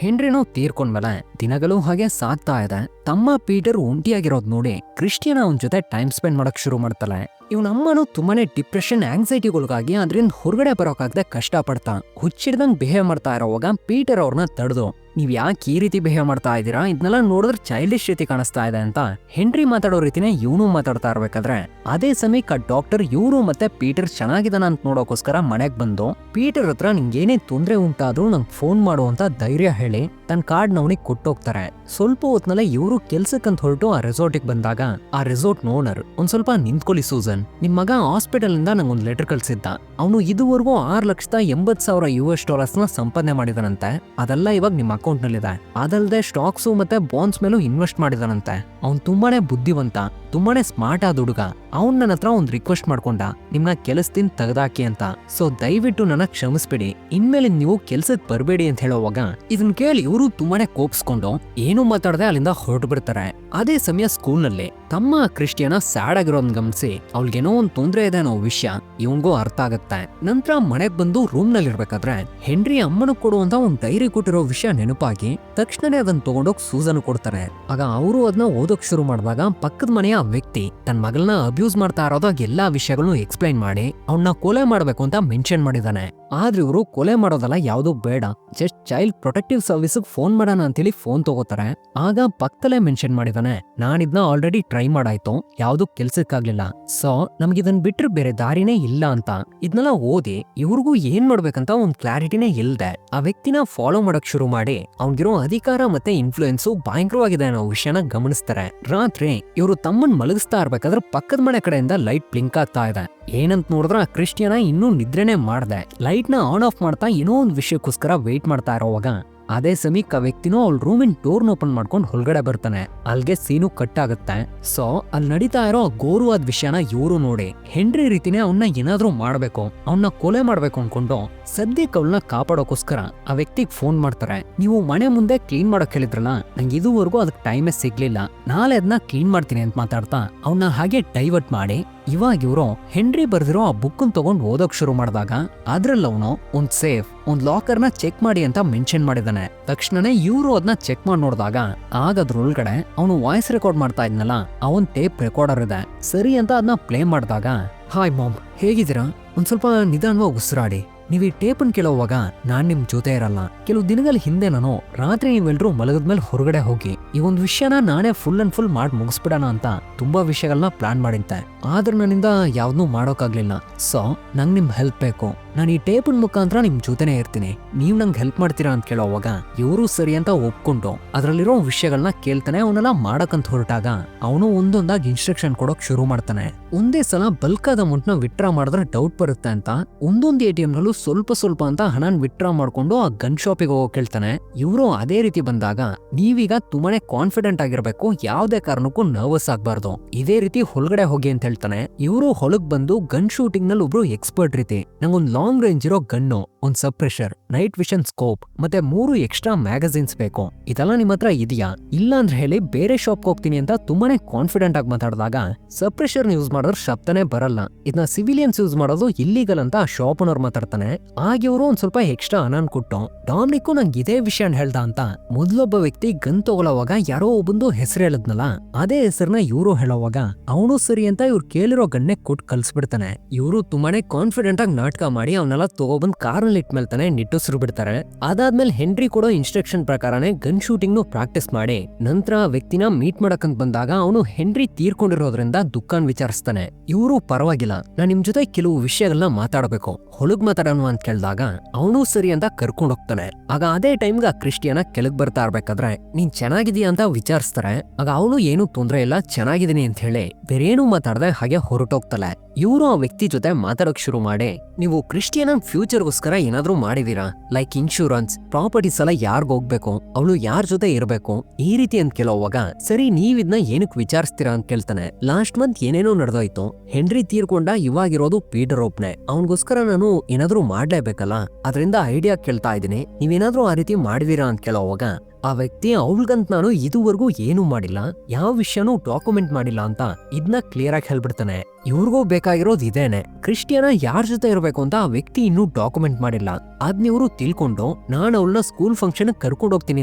ಹೆನ್ರಿನೂ ತೀರ್ಕೊಂಡ್ಮೇಲೆ ದಿನಗಳು ಹಾಗೆ ಸಾಗ್ತಾ ಇದೆ. ತಮ್ಮ ಪೀಟರ್ ಒಂಟಿಯಾಗಿರೋದ್ ನೋಡಿ ಕ್ರಿಸ್ಟಿಯಾನ ಅವನ ಜೊತೆ ಟೈಮ್ ಸ್ಪೆಂಡ್ ಮಾಡಕ್ ಶುರು ಮಾಡ್ತಾಳೆ. ಇವನ ಅಮ್ಮನು ತುಂಬಾನೇ ಡಿಪ್ರೆಷನ್ ಆಂಗ್ಸೈಟಿಗೊಳಗಾಗಿ ಅದ್ರಿಂದ ಹೊರಗಡೆ ಬರೋಕಾಗದೆ ಕಷ್ಟ ಪಡ್ತಾ ಹುಚ್ಚಿಡ್ದಂಗ್ ಬಿಹೇವ್ ಮಾಡ್ತಾ ಇರೋವಾಗ ಪೀಟರ್ ಅವ್ರನ್ನ ತಡೆದು, ನೀವ್ ಯಾಕೆ ಈ ರೀತಿ ಬಿಹೇವ್ ಮಾಡ್ತಾ ಇದೀರಾ, ಇದನ್ನೆಲ್ಲ ನೋಡಿದ್ರೆ ಚೈಲ್ಡಿಶ್ ರೀತಿ ಕಾಣಿಸ್ತಾ ಇದೆ ಅಂತ ಹೆನ್ರಿ ಮಾತಾಡೋ ರೀತಿನೇ ಇವನು ಮಾತಾಡ್ತಾ ಇರ್ಬೇಕಾದ್ರೆ ಅದೇ ಸಮಯಕ್ಕೆ ಆ ಡಾಕ್ಟರ್ ಇವರು ಮತ್ತೆ ಪೀಟರ್ ಚೆನ್ನಾಗಿದಾನ ಅಂತ ನೋಡೋಕೋಸ್ಕರ ಮನೆಗ್ ಬಂದು ಪೀಟರ್ ಹತ್ರ ನಿಂಗೇನೇ ತೊಂದ್ರೆ ಉಂಟಾದ್ರೂ ನಂಗೆ ಫೋನ್ ಮಾಡು ಅಂತ ಧೈರ್ಯ ಹೇಳಿ ತನ್ನ ಕಾರ್ಡ್ ಅವನಿಗೆ ಕೊಟ್ಟೋಗ್ತಾರೆ. ಸ್ವಲ್ಪ ಹೊತ್ನಲ್ಲೇ ಇವರು ಕೆಲ್ಸಕ್ಕಂತ ಹೊರಟು ಆ ರೆಸಾರ್ಟಿಗೆ ಬಂದಾಗ ಆ ರೆಸಾರ್ಟ್ ಓನರ್ ಒಂದ್ ಸ್ವಲ್ಪ ನಿಂತ್ಕೊಳ್ಳಿ ಸೂಸನ್, ನಿಮ್ ಮಗ ಹಾಸ್ಪಿಟಲ್ ಇಂದ ನಂಗೊಂದ್ ಲೆಟರ್ ಕಳ್ಸಿದ್ದ, ಅವನು ಇದುವರೆಗೂ $6,80,000 ಸಂಪಾದನೆ ಮಾಡಿದಾನಂತೆ, ಅದೆಲ್ಲ ಇವಾಗ ನಿಮ್ ಅಕೌಂಟ್ ನಲ್ಲಿದೆ, ಅದಲ್ಲದೆ ಸ್ಟಾಕ್ಸು ಮತ್ತೆ ಬಾಂಡ್ಸ್ ಮೇಲೂ ಇನ್ವೆಸ್ಟ್ ಮಾಡಿದಾನಂತೆ. ಅವ್ನ್ ತುಂಬಾನೇ ಬುದ್ಧಿವಂತ, ತುಂಬಾನೇ ಸ್ಮಾರ್ಟ್ ಆದ ಹುಡುಗ. ಅವ್ನ್ ನನ್ನ ಹತ್ರ ಒಂದ್ ರಿಕ್ವೆಸ್ಟ್ ಮಾಡ್ಕೊಂಡ, ನಿಮ್ನ ಕೆಲಸದಿಂದ ತೆಗೆದಾಕಿ ಅಂತ. ಸೊ ದಯವಿಟ್ಟು ನನ್ನ ಕ್ಷಮಿಸ್ಬಿಡಿ, ಇನ್ಮೇಲೆ ನೀವು ಕೆಲ್ಸಕ್ ಬರ್ಬೇಡಿ ಅಂತ ಹೇಳೋವಾಗ ಇದನ್ ಕೇಳಿ ಇವರು ತುಂಬಾನೇ ಕೋಪಿಸ್ಕೊಂಡು ಏನು ಮಾತಾಡದೆ ಅಲ್ಲಿಂದ ಹೊರಟು ಬಿಡ್ತಾರೆ. ಅದೇ ಸಮಯ ಸ್ಕೂಲ್ ನಲ್ಲಿ ತಮ್ಮ ಕ್ರಿಸ್ಟಿಯಾನ ಸ್ಯಾಡ್ ಆಗಿರೋದ್ ಗಮನಿಸಿ ಅವ್ಳಿಗೇನೋ ಒಂದ್ ತೊಂದ್ರೆ ಇದೆ ಅನ್ನೋ ವಿಷಯ ಇವನ್ಗೂ ಅರ್ಥ ಆಗತ್ತೆ. ನಂತರ ಮನೆಗ್ ಬಂದು ರೂಮ್ ನಲ್ಲಿ ಇರ್ಬೇಕಾದ್ರೆ ಹೆನ್ರಿ ಅಮ್ಮನ ಕೊಡುವಂತ ಒಂದ್ ಡೈರಿ ಕೊಟ್ಟಿರೋ ವಿಷಯ ನೆನಪಾಗಿ ತಕ್ಷಣನೇ ಅದನ್ನ ತಗೊಂಡೋಗ್ ಸೂಸನ್ ಕೊಡ್ತಾರೆ. ಆಗ ಅವರು ಅದನ್ನ ಓದೋಕ್ ಶುರು ಮಾಡಿದಾಗ ಪಕ್ಕದ ಮನೆಯ ವ್ಯಕ್ತಿ ತನ್ನ ಮಗಳನ್ನ ಅಬ್ಯೂಸ್ ಮಾಡ್ತಾ ಇರೋದಾಗ ಎಲ್ಲಾ ವಿಷಯಗಳನ್ನು ಎಕ್ಸ್ಪ್ಲೈನ್ ಮಾಡಿ ಅವನ್ನ ಕೊಲೆ ಮಾಡ್ಬೇಕು ಅಂತ ಮೆನ್ಷನ್ ಮಾಡಿದಾನೆ. ಆದ್ರೆ ಇವರು ಕೊಲೆ ಮಾಡೋದಲ್ಲ ಯಾವ್ದು ಬೇಡ, just child protective service phone ಮಾಡೋಣ ಅಂತೇಳಿ ಫೋನ್ ತಗೋತಾರೆ. ಆಗ ಪಕ್ಕದಲ್ಲೇ ಮೆನ್ಷನ್ ಮಾಡಿದಾನೆ, ನಾನಿದ್ನ ಆಲ್ರೆಡಿ ಟ್ರೈ ಮಾಡಾಯ್ತು, ಯಾವ್ದು ಕೆಲ್ಸಕ್ಕಾಗ್ಲಿಲ್ಲ, ಸೊ ನಮ್ಗಿದನ್ ಬಿಟ್ರೆ ಬೇರೆ ದಾರಿನೇ ಇಲ್ಲ ಅಂತ. ಇದನ್ನೆಲ್ಲ ಓದಿ ಇವ್ರಿಗೂ ಏನ್ ಮಾಡ್ಬೇಕಂತ ಒಂದ್ ಕ್ಲಾರಿಟಿನೇ ಇಲ್ದೆ ಆ ವ್ಯಕ್ತಿನ ಫಾಲೋ ಮಾಡಕ್ ಶುರು ಮಾಡಿ ಅವ್ನಿಗಿರೋ ಅಧಿಕಾರ ಮತ್ತೆ ಇನ್ಫ್ಲೂಯೆನ್ಸ್ ಭಯಂಕರವಾಗಿದೆ ಅನ್ನೋ ವಿಷಯನ ಗಮನಿಸ್ತಾರೆ. ರಾತ್ರಿ ಇವರು ತಮ್ಮನ್ ಮಲಗಿಸ್ತಾ ಇರ್ಬೇಕಾದ್ರೆ ಪಕ್ಕದ ಮನೆ ಕಡೆಯಿಂದ ಲೈಟ್ ಬ್ಲಿಂಕ್ ಆಗ್ತಾ ಇದೆ. ಏನಂತ ನೋಡಿದ್ರ ಕ್ರಿಸ್ಟಿಯನ ಇನ್ನೂ ನಿದ್ರೆನೆ ಮಾಡ್ದೆ ಲೈಟ್ ನ ಆನ್ ಆಫ್ ಮಾಡ್ತಾ ಏನೋ ಒಂದ್ ವಿಷಯಕ್ಕೋಸ್ಕರ ವೇಟ್ ಮಾಡ್ತಾ ಇರೋವಾಗ ಅದೇ ಸಮಯಕ್ಕೆ ಆ ವ್ಯಕ್ತಿನೂ ಅವ್ಳ ರೂಮಿನ ಡೋರ್ನ ಓಪನ್ ಮಾಡ್ಕೊಂಡು ಹೊರಗಡೆ ಬರ್ತಾನೆ. ಅಲ್ಗೆ ಸೀನು ಕಟ್ ಆಗುತ್ತೆ. ಸೊ ಅಲ್ಲಿ ನಡೀತಾ ಇರೋ ಘೋರವಾದ ವಿಷಯನ ಇವರು ನೋಡಿ ಹೆನ್ರಿ ರೀತಿನೇ ಅವನ್ನ ಏನಾದ್ರೂ ಮಾಡ್ಬೇಕು, ಅವನ್ನ ಕೊಲೆ ಮಾಡ್ಬೇಕು ಅನ್ಕೊಂಡು ಸದ್ಯಕ್ಕೆ ಅವಳನ್ನ ಕಾಪಾಡೋಕೋಸ್ಕರ ಆ ವ್ಯಕ್ತಿಗೆ ಫೋನ್ ಮಾಡ್ತಾರೆ. ನೀವು ಮನೆ ಮುಂದೆ ಕ್ಲೀನ್ ಮಾಡಕ್ ಹೇಳಿದ್ರಲ್ಲ, ನಂಗೆ ಇದುವರೆಗೂ ಅದಕ್ಕೆ ಟೈಮೇ ಸಿಗ್ಲಿಲ್ಲ, ನಾಳೆ ಅದನ್ನ ಕ್ಲೀನ್ ಮಾಡ್ತೀನಿ ಅಂತ ಮಾತಾಡ್ತಾ ಅವನ್ನ ಹಾಗೆ ಡೈವರ್ಟ್ ಮಾಡಿ ಇವಾಗ ಇವರು ಹೆನ್ರಿ ಬರ್ದಿರೋ ಆ ಬುಕ್ಕನ್ ತಗೊಂಡ್ ಓದೋಕ್ ಶುರು ಮಾಡಿದಾಗ ಅದ್ರಲ್ಲಿ ಅವನು ಒಂದ್ ಸೇಫ್ ಒಂದ್ ಲಾಕರ್ನ ಚೆಕ್ ಮಾಡಿ ಅಂತ ಮೆನ್ಷನ್ ಮಾಡಿದಾನೆ. ತಕ್ಷಣನೇ ಇವರು ಅದನ್ನ ಚೆಕ್ ಮಾಡಿ ನೋಡಿದಾಗ ಆಗ ಅದ್ರೊಳಗಡೆ ಅವನು ವಾಯ್ಸ್ ರೆಕಾರ್ಡ್ ಮಾಡ್ತಾ ಇದ್ನಲ್ಲ ಅವನ್ ಟೇಪ್ ರೆಕಾರ್ಡರ್ ಇದೆ. ಸರಿ ಅಂತ ಅದನ್ನ ಪ್ಲೇ ಮಾಡಿದಾಗ, ಹಾಯ್ ಮಾಮ್, ಹೇಗಿದ್ದೀರಾ? ಒಂದ್ ಸ್ವಲ್ಪ ನಿಧಾನವಾಗಿ ಉಸಿರಾಡಿ. ನೀವ್ ಈ ಟೇಪನ್ ಕೇಳೋವಾಗ ನಾನ್ ನಿಮ್ ಜೊತೆ ಇರಲ್ಲ. ಕೆಲವು ದಿನಗಳ ಹಿಂದೆ ನಾನು ರಾತ್ರಿ ನೀವೆಲ್ರೂ ಮಲಗದ್ಮೇಲೆ ಹೊರಗಡೆ ಹೋಗಿ ಈ ಒಂದು ವಿಷಯನ ನಾನೇ ಫುಲ್ ಅಂಡ್ ಫುಲ್ ಮಾಡಿ ಮುಗಿಸ್ಬಿಡೋಣ ಅಂತ ತುಂಬಾ ವಿಷಯಗಳನ್ನ ಪ್ಲಾನ್ ಮಾಡಿದ್ದೆ. ಆದ್ರೆ ನನ್ನಿಂದ ಯಾವ್ದನ್ನೂ ಮಾಡೋಕ್ಕಾಗ್ಲಿಲ್ಲ. ಸೊ ನಂಗೆ ನಿಮ್ ಹೆಲ್ಪ್ ಬೇಕು. ನಾನು ಈ ಟೇಪನ್ ಮುಖಾಂತರ ನಿಮ್ ಜೊತೆನೆ ಇರ್ತೀನಿ, ನೀವ್ ನಂಗೆ ಹೆಲ್ಪ್ ಮಾಡ್ತೀರಾ ಅಂತ ಕೇಳೋವಾಗ ಇವರು ಸರಿ ಅಂತ ಒಪ್ಕೊಂಡು ಅದ್ರಲ್ಲಿರೋ ವಿಷಯಗಳನ್ನ ಕೇಳ್ತಾನೆ. ಅವನೆಲ್ಲ ಮಾಡಕಂತ ಹೊರಟಾಗ ಅವನು ಒಂದೊಂದಾಗಿ ಇನ್ಸ್ಟ್ರಕ್ಷನ್ ಕೊಡೋಕ್ ಶುರು ಮಾಡ್ತಾನೆ. ಒಂದೇ ಸಲ ಬಲ್ಕಾದ ಅಮೌಂಟ್ ನ ವಿತ್ಡ್ರಾ ಮಾಡಿದ್ರೆ ಡೌಟ್ ಬರುತ್ತೆ ಅಂತ ಒಂದೊಂದು ATM ನಲ್ಲೂ ಸ್ವಲ್ಪ ಅಂತ ಹಣನ್ ವಿತ್ಡ್ರಾ ಮಾಡ್ಕೊಂಡು ಆ ಗನ್ ಶಾಪಿಗೆ ಹೋಗೋಕ್ ಹೇಳ್ತಾನೆ. ಇವರು ಅದೇ ರೀತಿ ಬಂದಾಗ ನೀವೀಗ ತುಂಬಾನೇ ಕಾನ್ಫಿಡೆಂಟ್ ಆಗಿರ್ಬೇಕು, ಯಾವ್ದೇ ಕಾರಣಕ್ಕೂ ನರ್ವಸ್ ಆಗ್ಬಾರ್ದು, ಇದೇ ರೀತಿ ಹೊಳಗಡೆ ಹೋಗಿ ಅಂತ ಹೇಳ್ತಾನೆ. ಇವರು ಹೊಳಗ್ ಬಂದು ಗನ್ ಶೂಟಿಂಗ್ ನಲ್ಲಿ ಒಬ್ರು ಎಕ್ಸ್ಪರ್ಟ್ ರೀತಿ ನಂಗೊಂದ್ ಲಾಂಗ್ ರೇಂಜ್ ಇರೋ ಗನ್ನು, ಒಂದ್ ಸಪ್ರೆಷರ್, ನೈಟ್ ವಿಷನ್ ಸ್ಕೋಪ್ ಮತ್ತೆ 3 ಎಕ್ಸ್ಟ್ರಾ ಮ್ಯಾಗಝಿನ್ಸ್ ಬೇಕು. ಇದೆಲ್ಲ ನಿಮ್ಮ ಹತ್ರ ಇದೆಯಾ? ಇಲ್ಲ ಅಂದ್ರೆ ಹೇಳಿ ಬೇರೆ ಶಾಪ್ ಹೋಗ್ತೀನಿ ಅಂತ ತುಂಬಾನೇ ಕಾನ್ಫಿಡೆಂಟ್ ಆಗಿ ಮಾತಾಡಿದಾಗ ಸಪ್ರೆಷರ್ ಯೂಸ್ ಮಾಡೋರು ಶಬ್ದನೇ ಬರಲ್ಲ, ಇದನ್ನ ಸಿವಿಲಿಯನ್ಸ್ ಯೂಸ್ ಮಾಡೋದು ಇಲ್ಲಿಗಲ್ ಅಂತ ಶಾಪ್ ಓನರ್ ಮಾತಾಡ್ತಾನೆ. ಆಗ ಇವರು ಒಂದ್ ಸ್ವಲ್ಪ ಎಕ್ಸ್ಟ್ರಾ ಹಣನ್ ಕೊಟ್ಟು ಡಾಮಿನಿಕ್ ನಂಗೆ ಇದೇ ವಿಷಯ ಹೇಳ್ದ ಅಂತ ಮೊದ್ಲೊಬ್ಬ ವ್ಯಕ್ತಿ ಗನ್ ತಗೊಳ್ಳೋವಾಗ ಯಾರೋ ಒಬ್ಬಂದು ಹೆಸರು ಹೇಳದ್ನಲ್ಲ ಅದೇ ಹೆಸರನ್ನ ಇವರು ಹೇಳೋವಾಗ ಅವನು ಸರಿ ಅಂತ ಇವ್ರು ಕೇಳಿರೋ ಗನ್ನೆ ಕೊಟ್ಟು ಕಲ್ಸ್ಬಿಡ್ತಾನೆ. ಇವರು ತುಂಬಾನೇ ಕಾನ್ಫಿಡೆಂಟ್ ಆಗಿ ನಾಟಕ ಮಾಡಿ ಅವನ್ನೆಲ್ಲ ತಗೊಬಂದ್ ಕಾರಲ್ಲಿ ಇಟ್ಮೇಲ್ತಾನೆ ನಿಟ್ಟುಸಿರು ಬಿಡ್ತಾರೆ. ಅದಾದ್ಮೇಲೆ ಹೆನ್ರಿ ಕೊಡೋ ಇನ್ಸ್ಟ್ರಕ್ಷನ್ ಪ್ರಕಾರನೇ ಗನ್ ಶೂಟಿಂಗ್ ನು ಪ್ರಾಕ್ಟೀಸ್ ಮಾಡಿ ನಂತರ ಆ ವ್ಯಕ್ತಿನ ಮೀಟ್ ಮಾಡಕಂತ ಬಂದಾಗ ಅವನು ಹೆನ್ರಿ ತೀರ್ಕೊಂಡಿರೋದ್ರಿಂದ ದುಃಖನ್ ವಿಚಾರಿಸ್ತಾನೆ. ಇವರು ಪರವಾಗಿಲ್ಲ, ನಾನ್ ನಿಮ್ ಜೊತೆ ಕೆಲವು ವಿಷಯಗಳನ್ನ ಮಾತಾಡಬೇಕು, ಹೊಳಗ್ ಮಾತಾಡೋಣ ಅಂತ ಕೇಳಿದಾಗ ಅವನು ಸರಿ ಅಂತ ಕರ್ಕೊಂಡ್ ಹೋಗ್ತಾನೆ. ಆಗ ಅದೇ ಟೈಮ್ಗೆ ಕ್ರಿಸ್ಟಿಯನ ಕೆಳಗ್ ಬರ್ತಾ ಇರ್ಬೇಕಾದ್ರೆ ನೀನ್ ಚೆನ್ನಾಗಿದೀಯ ಅಂತ ವಿಚಾರಿಸ್ತಾರೆ. ಆಗ ಅವನು ಏನು ತೊಂದ್ರೆ ಇಲ್ಲ, ಚೆನ್ನಾಗಿದ್ದೀನಿ ಅಂತ ಹೇಳಿ ಬೇರೇನು ಮಾತಾಡದೆ ಹಾಗೆ ಹೊರಟೋಗ್ತಾಳೆ. ಇವರು ಆ ವ್ಯಕ್ತಿ ಜೊತೆ ಮಾತಾಡೋಕ್ ಶುರು ಮಾಡಿ, ನೀವು ಕ್ರಿಸ್ಟಿಯನ ಫ್ಯೂಚರ್ಗೋಸ್ಕರ ಏನಾದ್ರೂ ಮಾಡಿದೀರಾ, ಲೈಕ್ ಇನ್ಶೂರೆನ್ಸ್, ಪ್ರಾಪರ್ಟೀಸ್ ಎಲ್ಲ ಯಾರ್ಗ್ ಹೋಗ್ಬೇಕು, ಅವಳು ಯಾರ್ ಜೊತೆ ಇರ್ಬೇಕು, ಈ ರೀತಿ ಅಂತ ಕೇಳೋವಾಗ ಸರಿ ನೀವಿದ್ನ ಏನಕ್ ವಿಚಾರಿಸ್ತೀರಾ ಅಂತ ಕೇಳ್ತಾನೆ. ಲಾಸ್ಟ್ ಮಂತ್ ಏನೇನೋ ನಡೆದೋಯ್ತು, ಹೆನ್ರಿ ತೀರ್ಕೊಂಡ, ಇವಾಗಿರೋದು ಪೀಟರ್ ಒಬ್ನೇ, ಅವನಿಗೋಸ್ಕರ ನಾನು ಏನಾದ್ರೂ ಮಾಡ್ಲೇಬೇಕಲ್ಲ, ಅದರಿಂದ ಐಡಿಯಾ ಕೇಳ್ತಾ ಇದ್ದೀನಿ, ನೀವೇನಾದ್ರೂ ಆ ರೀತಿ ಮಾಡಿದೀರಾ ಅಂತ ಕೇಳೋವಾಗ ಆ ವ್ಯಕ್ತಿ ಅವಳಿಗಂತ ನಾನು ಇದುವರೆಗೂ ಏನೂ ಮಾಡಿಲ್ಲ, ಯಾವ ವಿಷಯನೂ ಡಾಕ್ಯುಮೆಂಟ್ ಮಾಡಿಲ್ಲ ಅಂತ ಇದನ್ನ ಕ್ಲಿಯರ್ ಆಗಿ ಹೇಳ್ಬಿಡ್ತಾನೆ. ಇವ್ರಿಗೂ ಬೇಕಾಗಿರೋದು ಇದೇನೆ, ಕ್ರಿಸ್ಟಿಯನ ಯಾರ್ ಜೊತೆ ಇರಬೇಕು ಅಂತ ಆ ವ್ಯಕ್ತಿ ಇನ್ನೂ ಡಾಕ್ಯುಮೆಂಟ್ ಮಾಡಿಲ್ಲ. ಅದ್ನ ಇವರು ತಿಳ್ಕೊಂಡು ನಾನು ಅವಳನ್ನ ಸ್ಕೂಲ್ ಫಂಕ್ಷನ್ ಕರ್ಕೊಂಡು ಹೋಗ್ತೀನಿ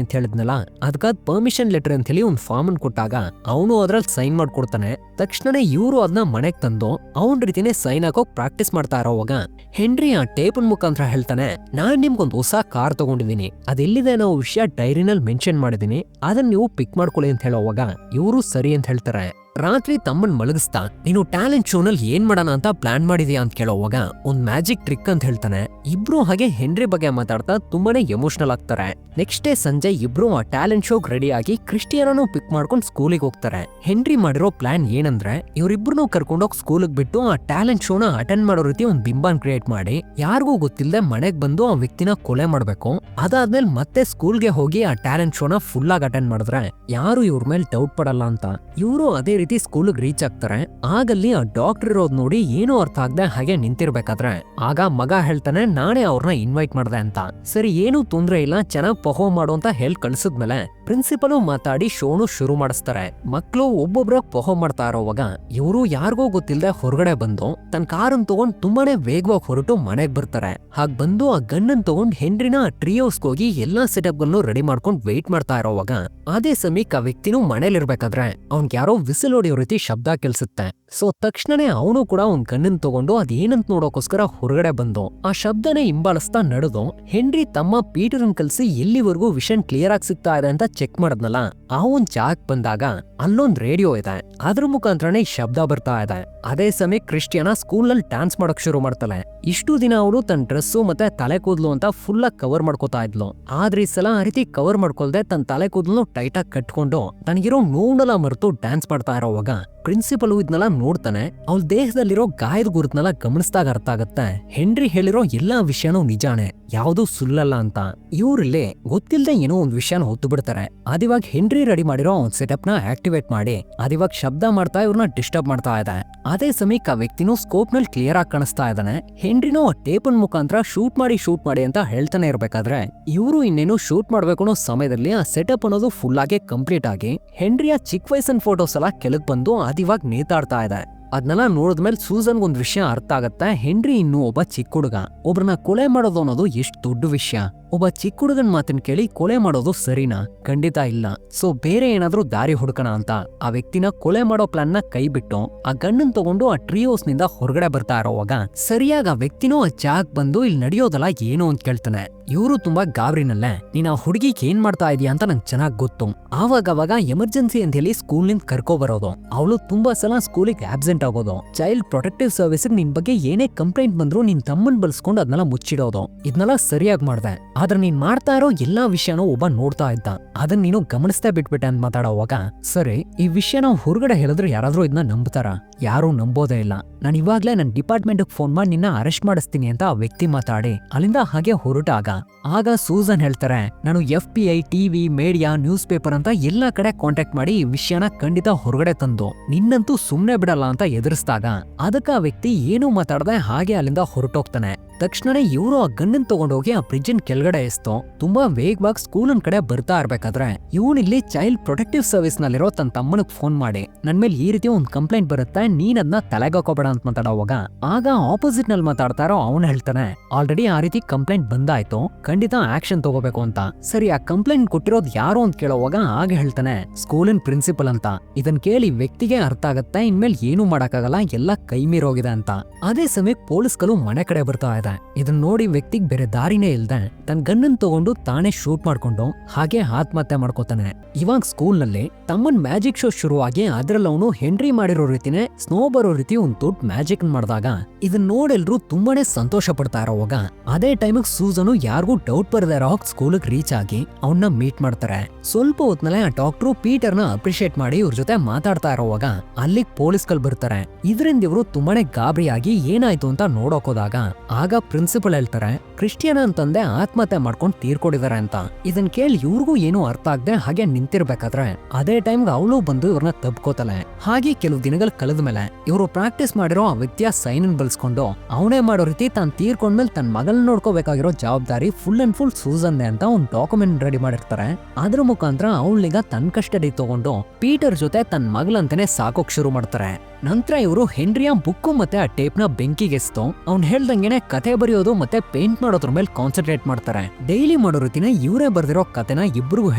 ಅಂತ ಹೇಳಿದ್ನಲ್ಲ, ಅದಕ್ಕಾದ ಪರ್ಮಿಷನ್ ಲೆಟರ್ ಅಂತ ಹೇಳಿ ಒಂದು ಫಾರ್ಮ್ ಅನ್ನು ಕೊಟ್ಟಾಗ ಅವನು ಅದ್ರಲ್ಲಿ ಸೈನ್ ಮಾಡ್ಕೊಡ್ತಾನೆ. ತಕ್ಷಣನೇ ಇವರು ಅದನ್ನ ಮನೆಗ್ ತಂದು ಅವನ್ ರೀತಿನೇ ಸೈನ್ ಹಾಕೋಕ್ ಪ್ರಾಕ್ಟೀಸ್ ಮಾಡ್ತಾ ಇರೋವಾಗ ಹೆನ್ರಿ ಆ ಟೇಪನ್ ಮುಖಾಂತರ ಹೇಳ್ತಾನೆ, ನಾನ್ ನಿಮ್ಗೊಂದು ಹೊಸ ಕಾರ್ ತಗೊಂಡಿದ್ದೀನಿ, ಅದೆಲ್ಲಿದೆ ಅನ್ನೋ ವಿಷಯ ಡೈರಿನಲ್ಲಿ ಮೆನ್ಷನ್ ಮಾಡಿದೀನಿ, ಅದನ್ನ ನೀವು ಪಿಕ್ ಮಾಡ್ಕೊಳ್ಳಿ ಅಂತ ಹೇಳೋವಾಗ ಇವರು ಸರಿ ಅಂತ ಹೇಳ್ತಾರೆ. ರಾತ್ರಿ ತಮ್ಮನ್ ಮಲಗಿಸ್ತಾ ನೀನು ಟ್ಯಾಲೆಂಟ್ ಶೋನಲ್ಲಿ ಏನ್ ಮಾಡೋಣ ಅಂತ ಪ್ಲಾನ್ ಮಾಡಿದ್ಯಾ ಅಂತ ಕೇಳೋವಾಗ ಒಂದ್ ಮ್ಯಾಜಿಕ್ ಟ್ರಿಕ್ ಅಂತ ಹೇಳ್ತಾನೆ. ಇಬ್ರು ಹಾಗೆ ಹೆನ್ರಿ ಬಗ್ಗೆ ಮಾತಾಡ್ತಾ ತುಂಬಾನೇ ಎಮೋಷನಲ್ ಆಗ್ತಾರೆ. ನೆಕ್ಸ್ಟ್ ಡೇ ಸಂಜೆ ಇಬ್ರು ಆ ಟ್ಯಾಲೆಂಟ್ ಶೋಗ್ ರೆಡಿ ಆಗಿ ಕ್ರಿಸ್ಟಿಯನನ್ನು ಪಿಕ್ ಮಾಡ್ಕೊಂಡು ಸ್ಕೂಲಿಗೆ ಹೋಗ್ತಾರೆ. ಹೆನ್ರಿ ಮಾಡಿರೋ ಪ್ಲಾನ್ ಏನಂದ್ರೆ ಇವರಿಬ್ರು ಕರ್ಕೊಂಡೋಗಿ ಸ್ಕೂಲಿಗೆ ಬಿಟ್ಟು ಆ ಟ್ಯಾಲೆಂಟ್ ಶೋನ ಅಟೆಂಡ್ ಮಾಡೋ ರೀತಿ ಒಂದ್ ಬಿಂಬನ್ ಕ್ರಿಯೇಟ್ ಮಾಡಿ ಯಾರಿಗೂ ಗೊತ್ತಿಲ್ಲದೆ ಮನೆಗ್ ಬಂದು ಆ ವ್ಯಕ್ತಿನ ಕೊಲೆ ಮಾಡ್ಬೇಕು. ಅದಾದ್ಮೇಲೆ ಮತ್ತೆ ಸ್ಕೂಲ್ಗೆ ಹೋಗಿ ಆ ಟ್ಯಾಲೆಂಟ್ ಶೋನ ಫುಲ್ ಆಗಿ ಅಟೆಂಡ್ ಮಾಡಿದ್ರೆ ಯಾರು ಇವ್ರ ಮೇಲೆ ಡೌಟ್ ಪಡಲ್ಲ ಅಂತ. ಇವರು ಅದೇ ರೀತಿ ಸ್ಕೂಲ್ಗೆ ರೀಚ್ ಆಗ್ತಾರೆ. ಆಗಲ್ಲಿ ಆ ಡಾಕ್ಟರ್ ಇರೋದ್ ನೋಡಿ ಏನೂ ಅರ್ಥ ಆಗದೆ ಹಾಗೆ ನಿಂತಿರ್ಬೇಕಾದ್ರೆ ಆಗ ಮಗ ಹೇಳ್ತಾನೆ, ನಾನೇ ಅವ್ರನ್ನ ಇನ್ವೈಟ್ ಮಾಡ್ದೆ ಅಂತ. ಸರಿ ಏನೂ ತೊಂದ್ರೆ ಇಲ್ಲ, ಚೆನ್ನಾಗಿ ಪರ್ಫಾರ್ಮ್ ಮಾಡು ಅಂತ ಹೇಳಿ ಕಳ್ಸಿದ್ಮೇಲೆ ಪ್ರಿನ್ಸಿಪಲ್ ಮಾತಾಡಿ ಶೋನು ಶುರು ಮಾಡಿಸ್ತಾರೆ. ಮಕ್ಳು ಒಬ್ಬೊಬ್ರ ಪರ್ಫಾರ್ಮ್ ಮಾಡ್ತಾ ಇರೋವಾಗ ಇವರು ಯಾರಿಗೂ ಗೊತ್ತಿಲ್ಲದೆ ಹೊರಗಡೆ ಬಂದು ತನ್ನ ಕಾರನ್ ತಗೊಂಡ್ ತುಂಬಾನೇ ವೇಗವಾಗಿ ಹೊರಟು ಮನೆಗ್ ಬರ್ತಾರೆ. ಹಾಗ್ ಬಂದು ಆ ಗನ್ನನ್ ತಗೊಂಡ್ ಹೆನ್ರಿನ ಟ್ರಿಯೋಸ್ಗೆ ಹೋಗಿ ಎಲ್ಲಾ ಸೆಟಪ್ ಗಳನ್ನು ರೆಡಿ ಮಾಡ್ಕೊಂಡು ವೇಟ್ ಮಾಡ್ತಾ ಇರೋವಾಗ ಅದೇ ಸಮಯಕ್ಕೆ ಆ ವ್ಯಕ್ತಿನೂ ಮನೇಲಿರ್ಬೇಕಾದ್ರೆ ಅವ್ನ್ಗೆ ಯಾರೋ ವಿಸಿಲ್ ಹೊಡಿಯೋ ರೀತಿ ಶಬ್ದ ಕೇಳಿಸುತ್ತೆ. ಸೊ ತಕ್ಷಣನೇ ಅವನು ಕೂಡ ಒಂದ್ ಗನ್ನನ್ ತಗೊಂಡು ಅದೇನಂತ ನೋಡೋಕೋಸ್ಕರ ಹೊರಗಡೆ ಬಂದು ಆ ಶಬ್ದನೇ ಹಿಂಬಾಲಿಸ್ತಾ ನಡೆದು ಹೆನ್ರಿ ತಮ್ಮ ಪೀಟರ್ನ್ ಕಲ್ಸಿ ಎಲ್ಲಿವರೆಗೂ ವಿಷನ್ ಕ್ಲಿಯರ್ ಆಗಿ ಸಿಗ್ತಾ ಇದೆ ಅಂತ ಚೆಕ್ ಮಾಡದ್ನಲ್ಲ ಆ ಒಂದ್ ಜಾಗಕ್ ಬಂದಾಗ ಅಲ್ಲೊಂದ್ ರೇಡಿಯೋ ಇದೆ, ಅದ್ರ ಮುಖಾಂತರನೇ ಈ ಶಬ್ದ ಬರ್ತಾ ಇದೆ. ಅದೇ ಸಮಯ ಕ್ರಿಸ್ಟಿಯಾನ ಸ್ಕೂಲಲ್ಲಿ ಡ್ಯಾನ್ಸ್ ಮಾಡಕ್ ಶುರು ಮಾಡ್ತಾಳೆ. ಇಷ್ಟು ದಿನ ಅವಳು ತನ್ನ ಡ್ರೆಸ್ಸು ಮತ್ತೆ ತಲೆ ಕೂದಲು ಅಂತ ಫುಲ್ ಆಗಿ ಕವರ್ ಮಾಡ್ಕೋತಾ ಇದ್ಲು. ಆದ್ರೆ ಈ ಸಲ ಆ ರೀತಿ ಕವರ್ ಮಾಡ್ಕೊಳ್ದೆ ತನ್ನ ತಲೆ ಕೂದಲು ಟೈಟ್ ಆಗಿ ಕಟ್ಕೊಂಡು ತನಗಿರೋ ನೋವನ್ನೆಲ್ಲ ಮರೆತು ಡ್ಯಾನ್ಸ್ ಮಾಡ್ತಾ ಇರೋವಾಗ ಪ್ರಿನ್ಸಿಪಲ್ ಇದನ್ನೆಲ್ಲ ನೋಡ್ತಾನೆ. ಅವಳ ದೇಹದಲ್ಲಿರೋ ಗಾಯದ ಗುರುತನೆಲ್ಲ ಗಮನಿಸಿದಾಗ ಅರ್ಥ ಆಗತ್ತೆ ಹೆನ್ರಿ ಹೇಳಿರೋ ಎಲ್ಲಾ ವಿಷಯನೂ ನಿಜಾನೆ, ಯಾವ್ದೂ ಸುಳ್ಳಲ್ಲ ಅಂತ. ಇವ್ರಿಲ್ಲಿ ಗೊತ್ತಿಲ್ಲದೆ ಏನೋ ಒಂದ್ ವಿಷಯನ ಹೊತ್ತು ಬಿಡ್ತಾರೆ. ಅದಿವಾಗ ಹೆನ್ರಿ ರೆಡಿ ಮಾಡಿರೋ ಒಂದ್ ಸೆಟಪ್ ನ ಆಕ್ಟಿವೇಟ್ ಮಾಡಿ ಅದಿವಾಗ ಶಬ್ದ ಮಾಡ್ತಾ ಇವ್ರನ್ನ ಡಿಸ್ಟರ್ಬ್ ಮಾಡ್ತಾ ಇದೆ. ಅದೇ ಸಮಯಕ್ಕೆ ಆ ವ್ಯಕ್ತಿನೂ ಸ್ಕೋಪ್ ನಲ್ಲಿ ಕ್ಲಿಯರ್ ಆಗಿ ಕಾಣಿಸ್ತಾ ಇದ್ದಾನೆ. ಹೆನ್ರಿನೂ ಆ ಟೇಪನ್ ಮುಖಾಂತರ ಶೂಟ್ ಮಾಡಿ ಅಂತ ಹೇಳ್ತಾನೆ ಇರ್ಬೇಕಾದ್ರೆ ಇವರು ಇನ್ನೇನು ಶೂಟ್ ಮಾಡ್ಬೇಕು ಅನ್ನೋ ಸಮಯದಲ್ಲಿ ಆ ಸೆಟಪ್ ಅನ್ನೋದು ಫುಲ್ ಆಗಿ ಕಂಪ್ಲೀಟ್ ಆಗಿ ಹೆನ್ರಿಯ ಚಿಕ್ಕ ವಯಸ್ಸಿನ ಫೋಟೋಸ್ ಎಲ್ಲ ಕೆಳಗ್ ಬಂದು ಅದಿವಾಗ ನೇತಾಡ್ತಾ ಇದೆ. ಅದನ್ನೆಲ್ಲ ನೋಡಿದ್ಮೇಲೆ ಸೂಸನ್ ಒಂದ್ ವಿಷಯ ಅರ್ಥ ಆಗತ್ತೆ, ಹೆನ್ರಿ ಇನ್ನು ಒಬ್ಬ ಚಿಕ್ಕ ಹುಡುಗ, ಒಬ್ರನ್ನ ಕೊಲೆ ಮಾಡೋದು ಅನ್ನೋದು ಎಷ್ಟು ದೊಡ್ಡ ವಿಷಯ. ಒಬ್ಬ ಚಿಕ್ಕ ಹುಡುಗನ್ ಮಾತನ್ನ ಕೇಳಿ ಕೊಲೆ ಮಾಡೋದು ಸರಿನಾ? ಖಂಡಿತ ಇಲ್ಲ. ಸೊ ಬೇರೆ ಏನಾದ್ರೂ ದಾರಿ ಹುಡುಕಣ ಅಂತ ಆ ವ್ಯಕ್ತಿನ ಕೊಲೆ ಮಾಡೋ ಪ್ಲಾನ್ ನ ಕೈ ಬಿಟ್ಟು ಆ ಗಣ್ಣನ್ ತಗೊಂಡು ಆ ಟ್ರೀಹೌಸ್ ನಿಂದ ಹೊರಗಡೆ ಬರ್ತಾ ಇರೋವಾಗ ಸರಿಯಾಗಿ ಆ ವ್ಯಕ್ತಿನೂ ಆ ಜಾಗ್ ಬಂದು ಇಲ್ಲಿ ನಡೆಯೋದಲ್ಲ ಏನು ಅಂತ ಕೇಳ್ತಾನೆ. ಇವರು ತುಂಬಾ ಗಾಬರಿನಲ್ಲೇ ನೀನ್ ಆ ಹುಡುಗಿಗೆ ಏನ್ ಮಾಡ್ತಾ ಇದೀಯ ಅಂತ ನಂಗೆ ಚೆನ್ನಾಗ್ ಗೊತ್ತು. ಆವಾಗ ಎಮರ್ಜೆನ್ಸಿ ಅಂತ ಹೇಳಿ ಸ್ಕೂಲ್ ನಿಂದ ಕರ್ಕೊ ಬರೋದು, ಅವಳು ತುಂಬಾ ಸಲ ಸ್ಕೂಲಿಗೆ ಆಬ್ಸೆಂಟ್ ಆಗೋದು, ಚೈಲ್ಡ್ ಪ್ರೊಟೆಕ್ಟಿವ್ ಸರ್ವಿಸ್ ನಿನ್ ಬಗ್ಗೆ ಏನೇ ಕಂಪ್ಲೇಂಟ್ ಬಂದ್ರು ನಿನ್ ತಮ್ಮನ್ ಬಳಸ್ಕೊಂಡು ಅದನ್ನೆಲ್ಲ ಮುಚ್ಚಿಡೋದು, ಇದನ್ನೆಲ್ಲ ಸರಿಯಾಗಿ ಮಾಡ್ದೆ. ಆದ್ರೆ ನೀನ್ ಮಾಡ್ತಾ ಇರೋ ಎಲ್ಲಾ ವಿಷಯನೂ ಒಬ್ಬ ನೋಡ್ತಾ ಇದ್ದ, ಅದನ್ನ ನೀನು ಗಮನಿಸ್ತಾ ಬಿಟ್ಬಿಟ್ಟೆ ಅಂತ ಮಾತಾಡೋವಾಗ ಸರಿ ಈ ವಿಷಯನ ಹೊರಗಡೆ ಹೇಳಿದ್ರೆ ಯಾರಾದ್ರೂ ಇದನ್ನ ನಂಬ್ತಾರ? ಯಾರೂ ನಂಬೋದೇ ಇಲ್ಲ. ನಾನು ಇವಾಗ್ಲೇ ನನ್ನ ಡಿಪಾರ್ಟ್ಮೆಂಟ್ ಫೋನ್ ಮಾಡಿ ನಿನ್ನ ಅರೆಸ್ಟ್ ಮಾಡಿಸ್ತೀನಿ ಅಂತ ಆ ವ್ಯಕ್ತಿ ಮಾತಾಡಿ ಅಲ್ಲಿಂದ ಹಾಗೆ ಹೊರಟಾಗ ಆಗ ಸೂಸನ್ ಹೇಳ್ತಾರೆ, ನಾನು FBI, TV, media, news paper ಅಂತ ಎಲ್ಲಾ ಕಡೆ ಕಾಂಟ್ಯಾಕ್ಟ್ ಮಾಡಿ ಈ ವಿಷಯನ ಖಂಡಿತ ಹೊರಗಡೆ ತಂದು ನಿನ್ನಂತೂ ಸುಮ್ನೆ ಬಿಡಲ್ಲ ಅಂತ ಎದುರಿಸಿದಾಗ ಅದಕ್ಕ ಆ ವ್ಯಕ್ತಿ ಏನೂ ಮಾತಾಡದೆ ಹಾಗೆ ಅಲ್ಲಿಂದ ಹೊರಟೋಗ್ತಾನೆ. ತಕ್ಷಣನೇ ಇವರು ಆ ಗಣ್ಣನ್ ತಗೊಂಡೋಗಿ ಆ ಬ್ರಿಡ್ಜಿನ್ ಕೆಳಗಡೆ ಎಸ್ತು ತುಂಬಾ ವೇಗವಾಗಿ ಸ್ಕೂಲನ್ ಕಡೆ ಬರ್ತಾ ಇರ್ಬೇಕಾದ್ರೆ ಇವನಿಲ್ಲಿ ಚೈಲ್ಡ್ ಪ್ರೊಟೆಕ್ಟಿವ್ ಸರ್ವಿಸ್ ನಲ್ಲಿರೋ ತನ್ನ ತಮ್ಮನಿಗೆ ಫೋನ್ ಮಾಡಿ ನನ್ ಮೇಲೆ ಈ ರೀತಿ ಒಂದು ಕಂಪ್ಲೇಂಟ್ ಬರುತ್ತೆ, ನೀನ್ ಅದನ್ನ ತಲೆಗಾಕೋಬೇಡ ಅಂತ ಮಾತಾಡೋವಾಗ ಆಗ ಆಪೋಸಿಟ್ ನಲ್ಲಿ ಮಾತಾಡ್ತಾರೋ ಅವನು ಹೇಳ್ತಾನೆ, ಆಲ್ರೆಡಿ ಆ ರೀತಿ ಕಂಪ್ಲೇಂಟ್ ಬಂದಾಯ್ತು, ಖಂಡಿತ ಆಕ್ಷನ್ ತಗೋಬೇಕು ಅಂತ. ಸರಿ ಆ ಕಂಪ್ಲೇಂಟ್ ಕೊಟ್ಟಿರೋದು ಯಾರು ಅಂತ ಕೇಳೋವಾಗ ಆಗ ಹೇಳ್ತಾನೆ ಸ್ಕೂಲಿನ ಪ್ರಿನ್ಸಿಪಲ್ ಅಂತ. ಇದನ್ ಕೇಳಿ ವ್ಯಕ್ತಿಗೆ ಅರ್ಥ ಆಗತ್ತೆ ಇನ್ಮೇಲೆ ಏನು ಮಾಡಕ್ಕಾಗಲ್ಲ, ಎಲ್ಲ ಕೈ ಮೀರೋಗಿದೆ ಅಂತ. ಅದೇ ಸಮಯಕ್ಕೆ ಪೊಲೀಸ್ಗಳು ಮನೆ ಕಡೆ ಬರ್ತಾ ಇದೆ. ಇದನ್ನ ನೋಡಿ ವ್ಯಕ್ತಿಗೆ ಬೇರೆ ದಾರಿನೇ ಇಲ್ದೆ ತನ್ನ ಗನ್ನನ್ ತಗೊಂಡು ತಾನೇ ಶೂಟ್ ಮಾಡ್ಕೊಂಡು ಹಾಗೆ ಆತ್ಮಹತ್ಯೆ ಮಾಡ್ಕೋತಾನೆ. ಇವಾಗ ಸ್ಕೂಲ್ ನಲ್ಲಿ ತಮ್ಮನ್ ಮ್ಯಾಜಿಕ್ ಶೋ ಶುರುವಾಗಿ ಅದ್ರಲ್ಲಿ ಅವನು ಹೆನ್ರಿ ಮಾಡಿರೋ ರೀತಿನೇ ಸ್ನೋ ಬರೋ ರೀತಿ ಒಂದು ದೊಡ್ಡ ಮ್ಯಾಜಿಕ್ ಮಾಡಿದಾಗ ಇದನ್ನ ನೋಡೆಲ್ರು ತುಂಬಾನೇ ಸಂತೋಷ ಪಡ್ತಾ ಇರೋವಾಗ ಅದೇ ಟೈಮಿಗೆ ಸೂಸನು ಯಾರಿಗೂ ಡೌಟ್ ಬರದೇ ಇರೋ ಸ್ಕೂಲಿಗೆ ರೀಚ್ ಆಗಿ ಅವನ್ನ ಮೀಟ್ ಮಾಡ್ತಾರೆ. ಸ್ವಲ್ಪ ಹೊತ್ನಲ್ಲೇ ಆ ಡಾಕ್ಟ್ರು ಪೀಟರ್ನ ಅಪ್ರಿಶಿಯೇಟ್ ಮಾಡಿ ಇವ್ರ ಜೊತೆ ಮಾತಾಡ್ತಾ ಇರೋವಾಗ ಅಲ್ಲಿಗೆ ಪೊಲೀಸ್ಗಳು ಬರ್ತಾರೆ. ಇದರಿಂದ ಇವರು ತುಂಬಾನೇ ಗಾಬರಿಯಾಗಿ ಏನಾಯ್ತು ಅಂತ ನೋಡೋಕೋದಾಗ ಆಗ ಪ್ರಿನ್ಸಿಪಲ್ ಹೇಳ್ತಾರೆ ಕ್ರಿಸ್ಟಿಯಾನ ಅಂತಂದೆ ಆತ್ಮಹತ್ಯೆ ಮಾಡ್ಕೊಂಡು ತೀರ್ಕೊಂಡಿದ್ದಾರೆ ಅಂತ. ಇದನ್ ಕೇಳಿ ಇವ್ರಿಗೂ ಏನು ಅರ್ಥ ಆಗದೆ ಹಾಗೆ ನಿಂತಿರ್ಬೇಕಾದ್ರೆ ಅದೇ ಟೈಮ್ಗೆ ಅವಳು ಬಂದು ಇವ್ರನ್ನ ತಬ್ಕೋತಾಳೆ. ಹಾಗೆ ಕೆಲವು ದಿನಗಳು ಕಳೆದ ಮೇಲೆ ಇವರು ಪ್ರಾಕ್ಟೀಸ್ ಮಾಡಿರೋ ಆ ವ್ಯಕ್ತಿಯ ಸೈನ್ ಬಳಸ್ಕೊಂಡು ಅವನೇ ಮಾಡೋ ರೀತಿ ತಾನು ತೀರ್ಕೊಂಡ್ಮೇಲೆ ತನ್ನ ಮಗಳನ್ನ ನೋಡ್ಕೋಬೇಕಾಗಿರೋ ಜವಾಬ್ದಾರಿ ಫುಲ್ ಅಂಡ್ ಫುಲ್ ಸೂಸನ್ದೆ ಅಂತ ಒಂದು ಡಾಕ್ಯುಮೆಂಟ್ ರೆಡಿ ಮಾಡಿರ್ತಾರೆ. ಅದ್ರ ಮುಖಾಂತರ ಅವಳೀಗ ತನ್ನ ಕಸ್ಟಡಿ ತಗೊಂಡು ಪೀಟರ್ ಜೊತೆ ತನ್ನ ಮಗಳಂತಾನೆ ಸಾಕೋಕ್ ಶುರು ಮಾಡ್ತಾರೆ. ನಂತರ ಇವರು ಹೆನ್ರಿಯ ಬುಕ್ಕು ಮತ್ತೆ ಆ ಟೇಪ್ ನ ಬೆಂಕಿಗೆಸ್ತು ಅವ್ನ್ ಹೇಳ್ದಂಗೆನೆ ಕತೆ ಬರೆಯೋದು ಮತ್ತೆ ಪೇಂಟ್ ಮಾಡೋದ್ರ ಮೇಲೆ ಕಾನ್ಸಂಟ್ರೇಟ್ ಮಾಡ್ತಾರೆ. ಡೈಲಿ ಮಾಡೋ ರೀತಿನ ಇವರೇ ಬರ್ದಿರೋ ಕತೆನ ಇಬ್ರಿಗೂ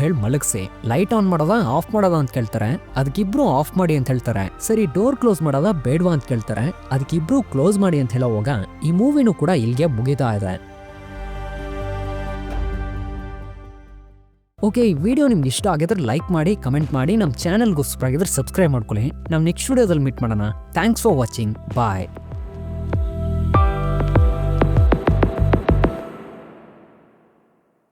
ಹೇಳಿ ಮಲಗಿಸಿ ಲೈಟ್ ಆನ್ ಮಾಡೋದ ಆಫ್ ಮಾಡೋದ ಅಂತ ಕೇಳ್ತಾರೆ, ಅದಕ್ಕಿಬ್ರು ಆಫ್ ಮಾಡಿ ಅಂತ ಹೇಳ್ತಾರೆ. ಸರಿ ಡೋರ್ ಕ್ಲೋಸ್ ಮಾಡೋದ ಬೇಡವಾ ಅಂತ ಕೇಳ್ತಾರೆ, ಅದಕ್ಕಿಬ್ರು ಕ್ಲೋಸ್ ಮಾಡಿ ಅಂತ ಹೇಳೋವಾಗ ಈ ಮೂವಿನೂ ಕೂಡ ಇಲ್ಲಿಗೆ ಮುಗಿತಾ ಇದೆ. ಓಕೆ, ಈ ವಿಡಿಯೋ ನಿಮ್ಗೆ ಇಷ್ಟ ಆಗಿದ್ರೆ ಲೈಕ್ ಮಾಡಿ, ಕಮೆಂಟ್ ಮಾಡಿ, ನಮ್ಮ ಚಾನಲ್ಗೋಸ್ಕರ ಆಗಿದ್ರೆ ಸಬ್ಸ್ಕ್ರೈಬ್ ಮಾಡ್ಕೊಳ್ಳಿ. ನಾವು ನೆಕ್ಸ್ಟ್ ವಿಡಿಯೋದಲ್ಲಿ ಮೀಟ್ ಮಾಡೋಣ. Thanks for watching, bye.